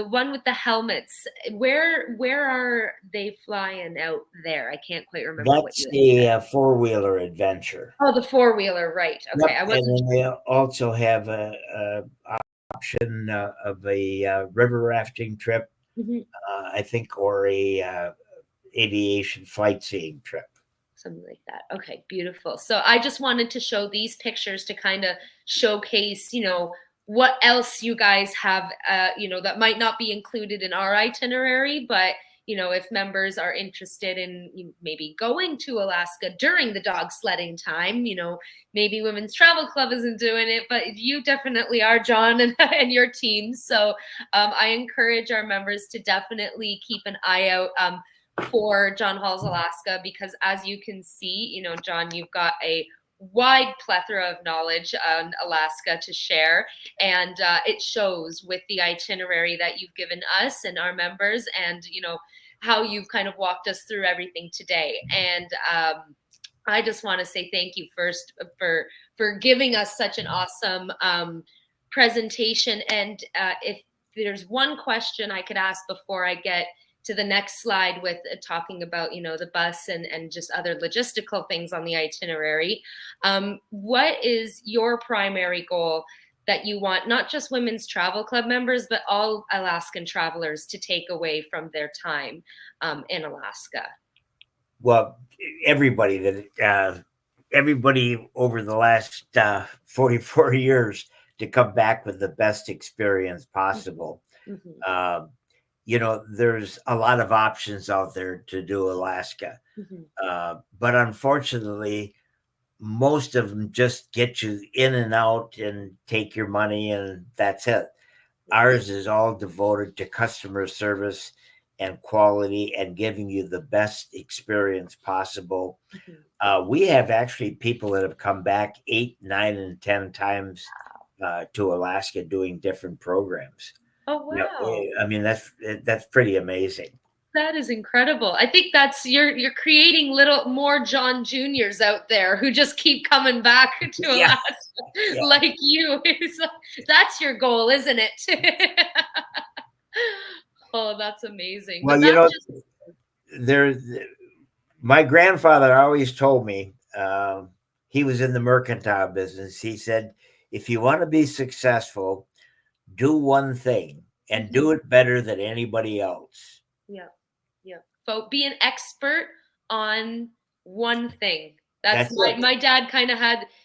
one with the helmets, where are they flying out there? I can't quite remember. That's the four-wheeler adventure. Oh, the four-wheeler, right? Okay, yep. And then they also have a option of a river rafting trip, I think, or a aviation flight seeing trip. Something like that. Okay, beautiful. So I just wanted to show these pictures to kind of showcase, what else you guys have, that might not be included in our itinerary, but if members are interested in maybe going to Alaska during the dog sledding time, maybe Women's Travel Club isn't doing it, but you definitely are, John, and your team. So I encourage our members to definitely keep an eye out for John Hall's Alaska, because as you can see, John, you've got a wide plethora of knowledge on Alaska to share, and it shows with the itinerary that you've given us and our members, and how you've kind of walked us through everything today. And I just want to say thank you first for giving us such an awesome presentation. And if there's one question I could ask before I get to the next slide with talking about, the bus and just other logistical things on the itinerary. What is your primary goal that you want not just Women's Travel Club members, but all Alaskan travelers to take away from their time in Alaska? Well, everybody over the last 44 years to come back with the best experience possible. Mm-hmm. There's a lot of options out there to do Alaska. Mm-hmm. But unfortunately, most of them just get you in and out and take your money, and that's it. Ours is all devoted to customer service and quality and giving you the best experience possible. Mm-hmm. We have actually people that have come back 8, 9, and 10 times to Alaska doing different programs. Oh, wow. I mean, that's pretty amazing. That is incredible. I think that's you're creating little more John Juniors out there who just keep coming back to Alaska, like you. That's your goal, isn't it? Oh, that's amazing. Well, my grandfather always told me, he was in the mercantile business. He said, if you want to be successful, do one thing and do it better than anybody else. Yeah. So be an expert on one thing. That's my dad kind of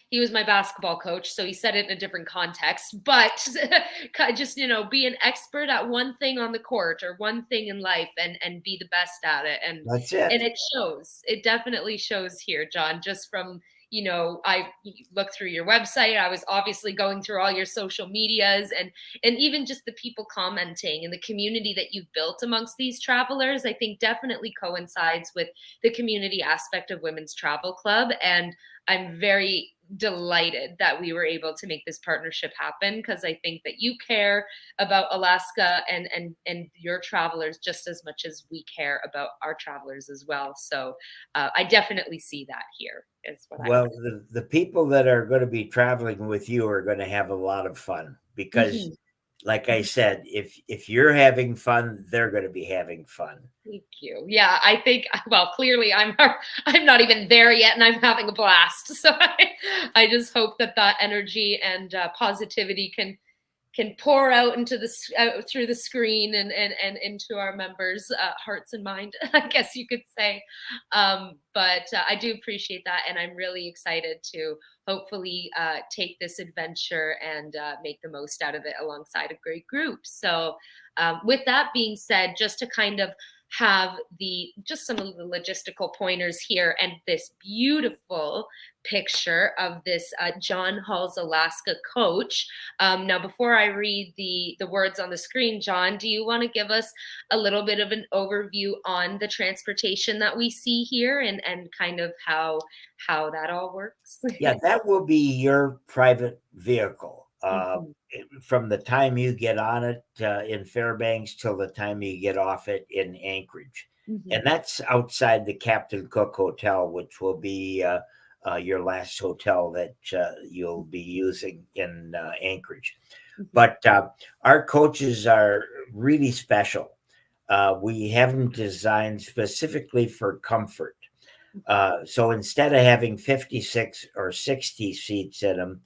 he was my basketball coach, so he said it in a different context, but just, be an expert at one thing on the court or one thing in life and be the best at it. And that's it. And it shows. It definitely shows here, John, just from I looked through your website. I was obviously going through all your social medias and even just the people commenting and the community that you've built amongst these travelers, I think definitely coincides with the community aspect of Women's Travel Club. And I'm very delighted that we were able to make this partnership happen, because I think that you care about Alaska and your travelers just as much as we care about our travelers as well. So I definitely see that here. The people that are going to be traveling with you are going to have a lot of fun, because like I said, if you're having fun, they're going to be having fun. Thank you. Yeah, I think, well, clearly I'm not even there yet and I'm having a blast. So I just hope that that energy and positivity can pour out into through the screen and into our members' hearts and mind, I guess you could say. But I do appreciate that, and I'm really excited to hopefully take this adventure and make the most out of it alongside a great group. So, with that being said, just to kind of have just some of the logistical pointers here and this beautiful picture of this John Hall's Alaska coach. Now, before I read the words on the screen, John, do you want to give us a little bit of an overview on the transportation that we see here and kind of how that all works? Yeah, that will be your private vehicle. Mhm. From the time you get on it in Fairbanks till the time you get off it in Anchorage. And Mhm. that's outside the Captain Cook Hotel, which will be your last hotel that you'll be using in Anchorage. Mhm. But our coaches are really special. We have them designed specifically for comfort. So instead of having 56 or 60 seats in them,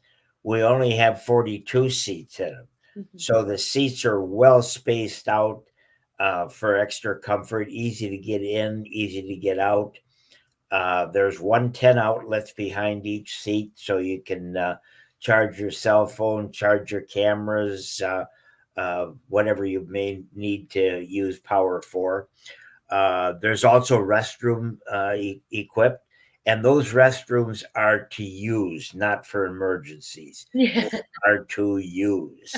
we only have 42 seats in them. Mhm. So the seats are well spaced out for extra comfort, easy to get in, easy to get out. There's 110 outlets behind each seat, so you can charge your cell phone, charge your cameras, whatever you may need to use power for. There's also restroom equipped, and those restrooms are to use, not for emergencies. They Yeah. are to use.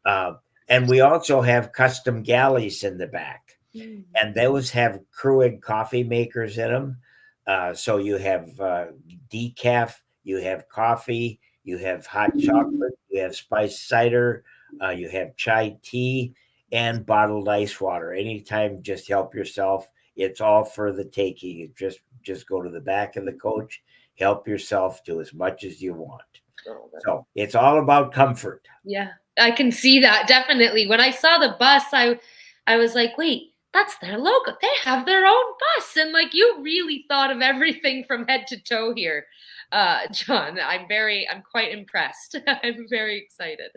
Uh, and we also have custom galleys in the back, Mm. and those have Keurig coffee makers in them. So you have decaf, you have coffee, you have hot chocolate, you have spiced cider, you have chai tea, and bottled ice water. Anytime, just help yourself. It's all for the taking. You just go to the back of the coach, help yourself, do as much as you want. Oh, So it's all about comfort. yeah, I can see that definitely. When I saw the bus, I was like, wait, that's their logo. They have their own bus. And like you really thought of everything from head to toe here. John, I'm quite impressed. I'm very excited.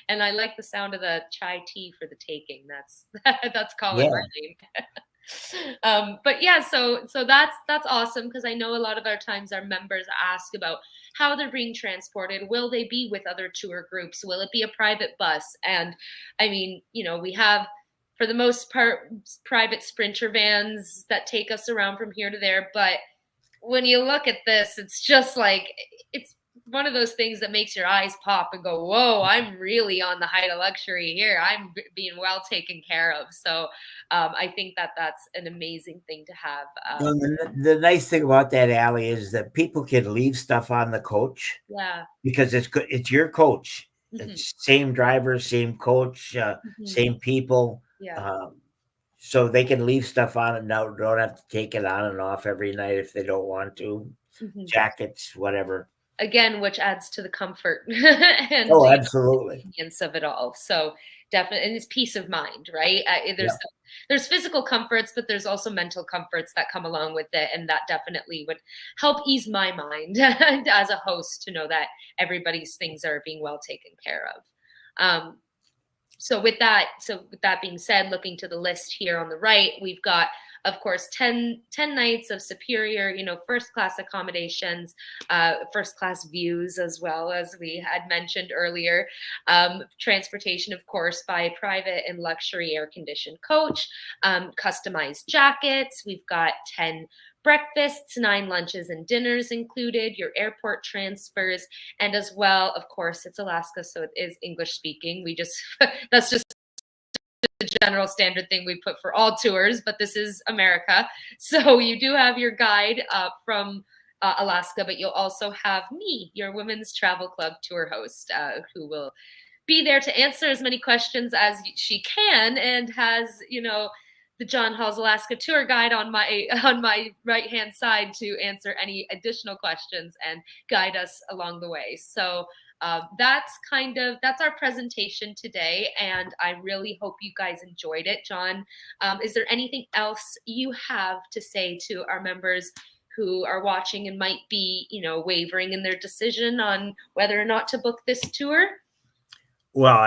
And I like the sound of the chai tea for the taking. That's calling my Yeah. name. But yeah, so that's awesome because I know a lot of our times our members ask about how they're being transported. Will they be with other tour groups? Will it be a private bus? And I mean, we have for the most part private sprinter vans that take us around from here to there, but when you look at this, it's just like it's one of those things that makes your eyes pop and go, "Whoa, I'm really on the height of luxury here. I'm being well taken care of." So, I think that that's an amazing thing to have. Well, the nice thing about that alley is that people can leave stuff on the coach Yeah. because it's good. It's your coach. Hmm. It's same driver, same coach, Hmm. same people. Yeah. Um, so they can leave stuff on it now. Don't have to take it on and off every night if they don't want to. Hmm. Jackets, whatever. Again, which adds to the comfort and Oh, the absolutely. convenience of it all. So definitely, and it's peace of mind, right? Yeah. There's physical comforts, but there's also mental comforts that come along with it, and that definitely would help ease my mind as a host to know that everybody's things are being well taken care of. Um, so with that being said, looking to the list here on the right, we've got, of course, 10 nights of superior, first class accommodations, first class views, as well as we had mentioned earlier. Transportation, of course, by a private and luxury air conditioned coach, customized jackets. We've got 10 breakfasts, 9 lunches and dinners included, your airport transfers, and as well, of course, it's Alaska, so it is English speaking. That's just the general standard thing we put for all tours, but this is America. So you do have your guide from Alaska, but you'll also have me, your Women's Travel Club tour host, who will be there to answer as many questions as she can, and has the John Hall's Alaska tour guide on my right hand side to answer any additional questions and guide us along the way. So That's our presentation today, and I really hope you guys enjoyed it. John, is there anything else you have to say to our members who are watching and might be, wavering in their decision on whether or not to book this tour? Well,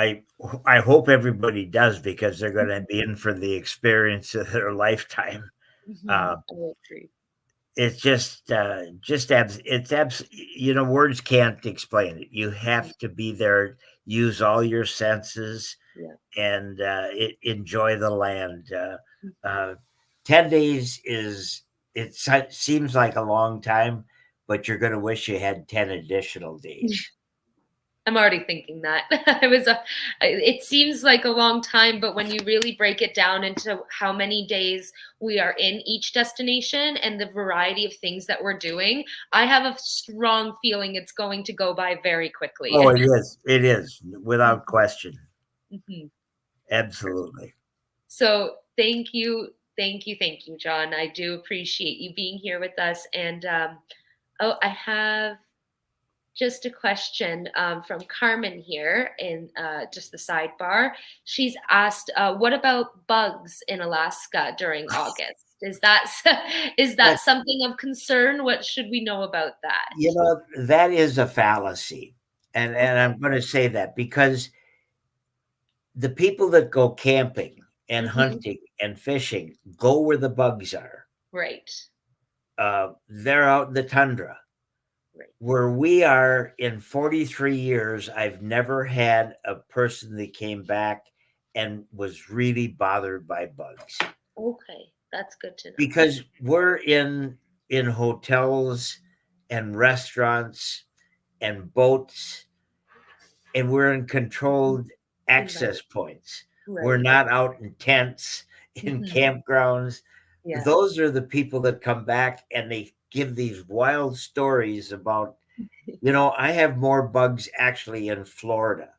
I hope everybody does, because they're going to be in for the experience of their lifetime. Uh, I agree. it's words can't explain it. You have to be there, use all your senses, Yeah. and enjoy the land. 10 days seems like a long time, but you're going to wish you had 10 additional days. I'm already thinking that. It seems like a long time, but when you really break it down into how many days we are in each destination and the variety of things that we're doing, I have a strong feeling it's going to go by very quickly. Oh, it is. It is, without question. Mhm. Absolutely. So thank you, John. I do appreciate you being here with us. And I have just a question from Carmen here in just the sidebar. She's asked, "What about bugs in Alaska during August? Is that is that something of concern? What should we know about that?" That is a fallacy, and I'm going to say that because the people that go camping and hunting and fishing go where the bugs are. Right. They're out in the tundra. Right. Where we are, in 43 years, I've never had a person that came back and was really bothered by bugs. Okay, that's good to know. Because we're in hotels and restaurants and boats, and we're in controlled access points. Right. We're not out in tents, in campgrounds. Yeah. Those are the people that come back and they give these wild stories about, I have more bugs actually in Florida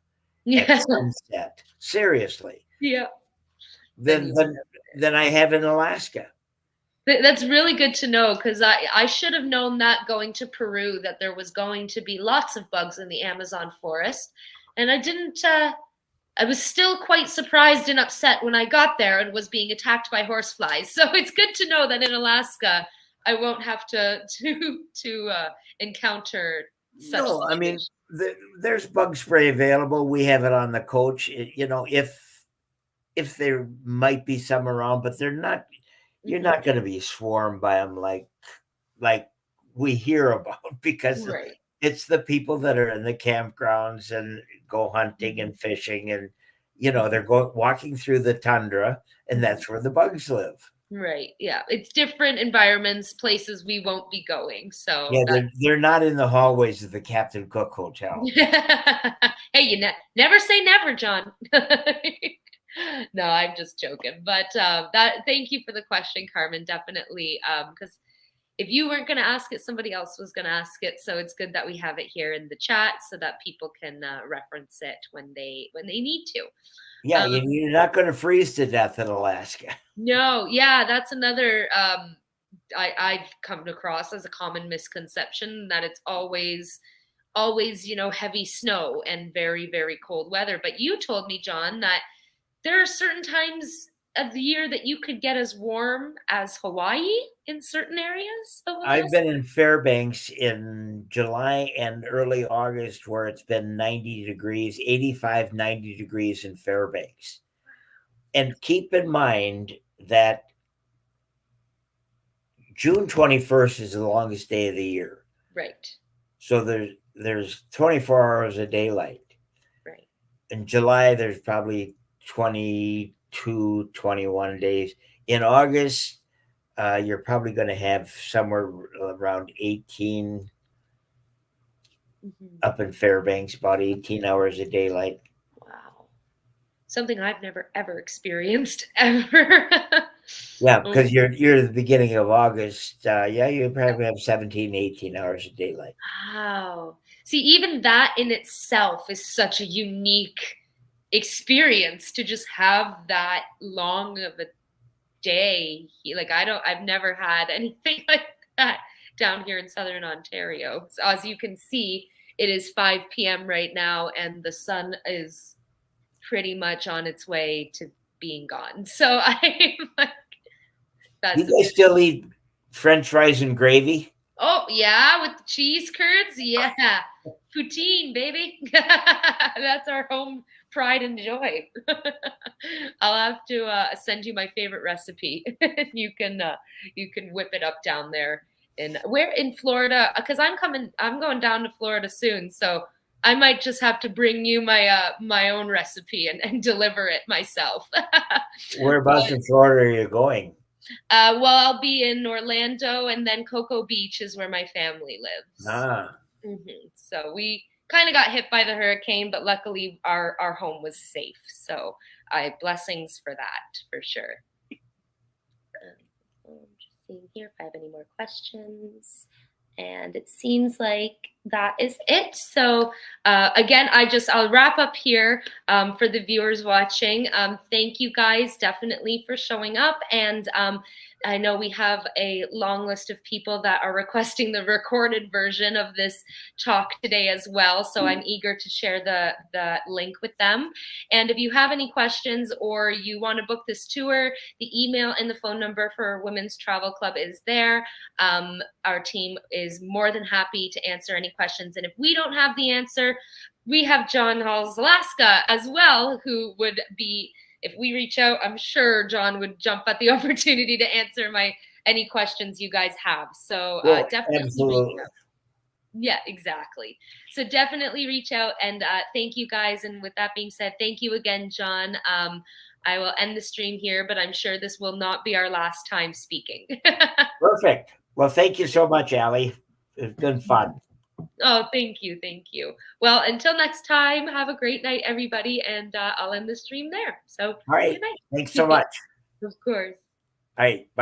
at sunset, seriously, Yeah. than I have in Alaska. That's really good to know, because I should have known that going to Peru, that there was going to be lots of bugs in the Amazon forest. And I didn't, I was still quite surprised and upset when I got there and was being attacked by horseflies. So it's good to know that in Alaska, I won't have to encounter such No, I mean, situations. there's bug spray available. We have it on the coach. If there might be some around, but they're not. You're not going to be swarmed by them like we hear about, because Right. it's the people that are in the campgrounds and go hunting and fishing, and they're walking through the tundra, and that's where the bugs live. Right. Yeah. It's different environments, places we won't be going. So Yeah, they're not in the hallways of the Captain Cook Hotel. Hey, you never say never, John. No, I'm just joking. But thank you for the question, Carmen. Definitely, because if you weren't going to ask it, somebody else was going to ask it. So it's good that we have it here in the chat so that people can reference it when they need to. Yeah, you're not going to freeze to death in Alaska. No, yeah, that's another I've come across as a common misconception, that it's always heavy snow and very, very cold weather. But you told me, John, that there are certain times of the year that you could get as warm as Hawaii in certain areas of Alaska. I've been in Fairbanks in July and early August where it's been 90 degrees, 85, 90 degrees in Fairbanks. And keep in mind that June 21st is the longest day of the year. Right. So there's 24 hours of daylight. Right. In July, there's probably 22, 21 days. In August, you're probably going to have somewhere around 18 up in Fairbanks, about 18 hours of daylight. Wow. Something I've never, ever experienced, ever. Yeah, because you're at the beginning of August. You probably have 17, 18 hours of daylight. Wow. See, even that in itself is such a unique experience, to just have that long of a day. Like I've never had anything like that down here in Southern Ontario. So as you can see, it is 5 p.m. right now, and the sun is pretty much on its way to being gone. So I'm like, You that's guys still eat French fries and gravy? oh yeah, with the cheese curds, yeah, poutine, baby. That's our home pride and joy. I'll have to send you my favorite recipe. you can whip it up down there. Where in Florida? Because I'm going down to Florida soon, so I might just have to bring you my own recipe and deliver it myself. Whereabouts in Florida are you going? Well, I'll be in Orlando, and then Cocoa Beach is where my family lives. Ah, So we kind of got hit by the hurricane, but luckily our home was safe. So blessings for that, for sure. I'm just seeing here if I have any more questions. And it seems like that is it. So again, I'll wrap up here for the viewers watching. Thank you guys definitely for showing up. And I know we have a long list of people that are requesting the recorded version of this talk today as well. So I'm eager to share the link with them. And if you have any questions or you want to book this tour, the email and the phone number for Women's Travel Club is there. Our team is more than happy to answer any questions. And if we don't have the answer, we have John Hall's Alaska as well, who would be, if we reach out, I'm sure John would jump at the opportunity to answer any questions you guys have. So definitely absolutely. reach out. Yeah, exactly. So definitely reach out, and thank you guys. And with that being said, thank you again, John. I will end the stream here, but I'm sure this will not be our last time speaking. Perfect. Well, thank you so much, Allie. It's been fun. Oh, thank you. Thank you. Well, until next time, have a great night, everybody. And I'll end the stream there. So, All right. good night. Thanks so much. Of course. All right. Bye.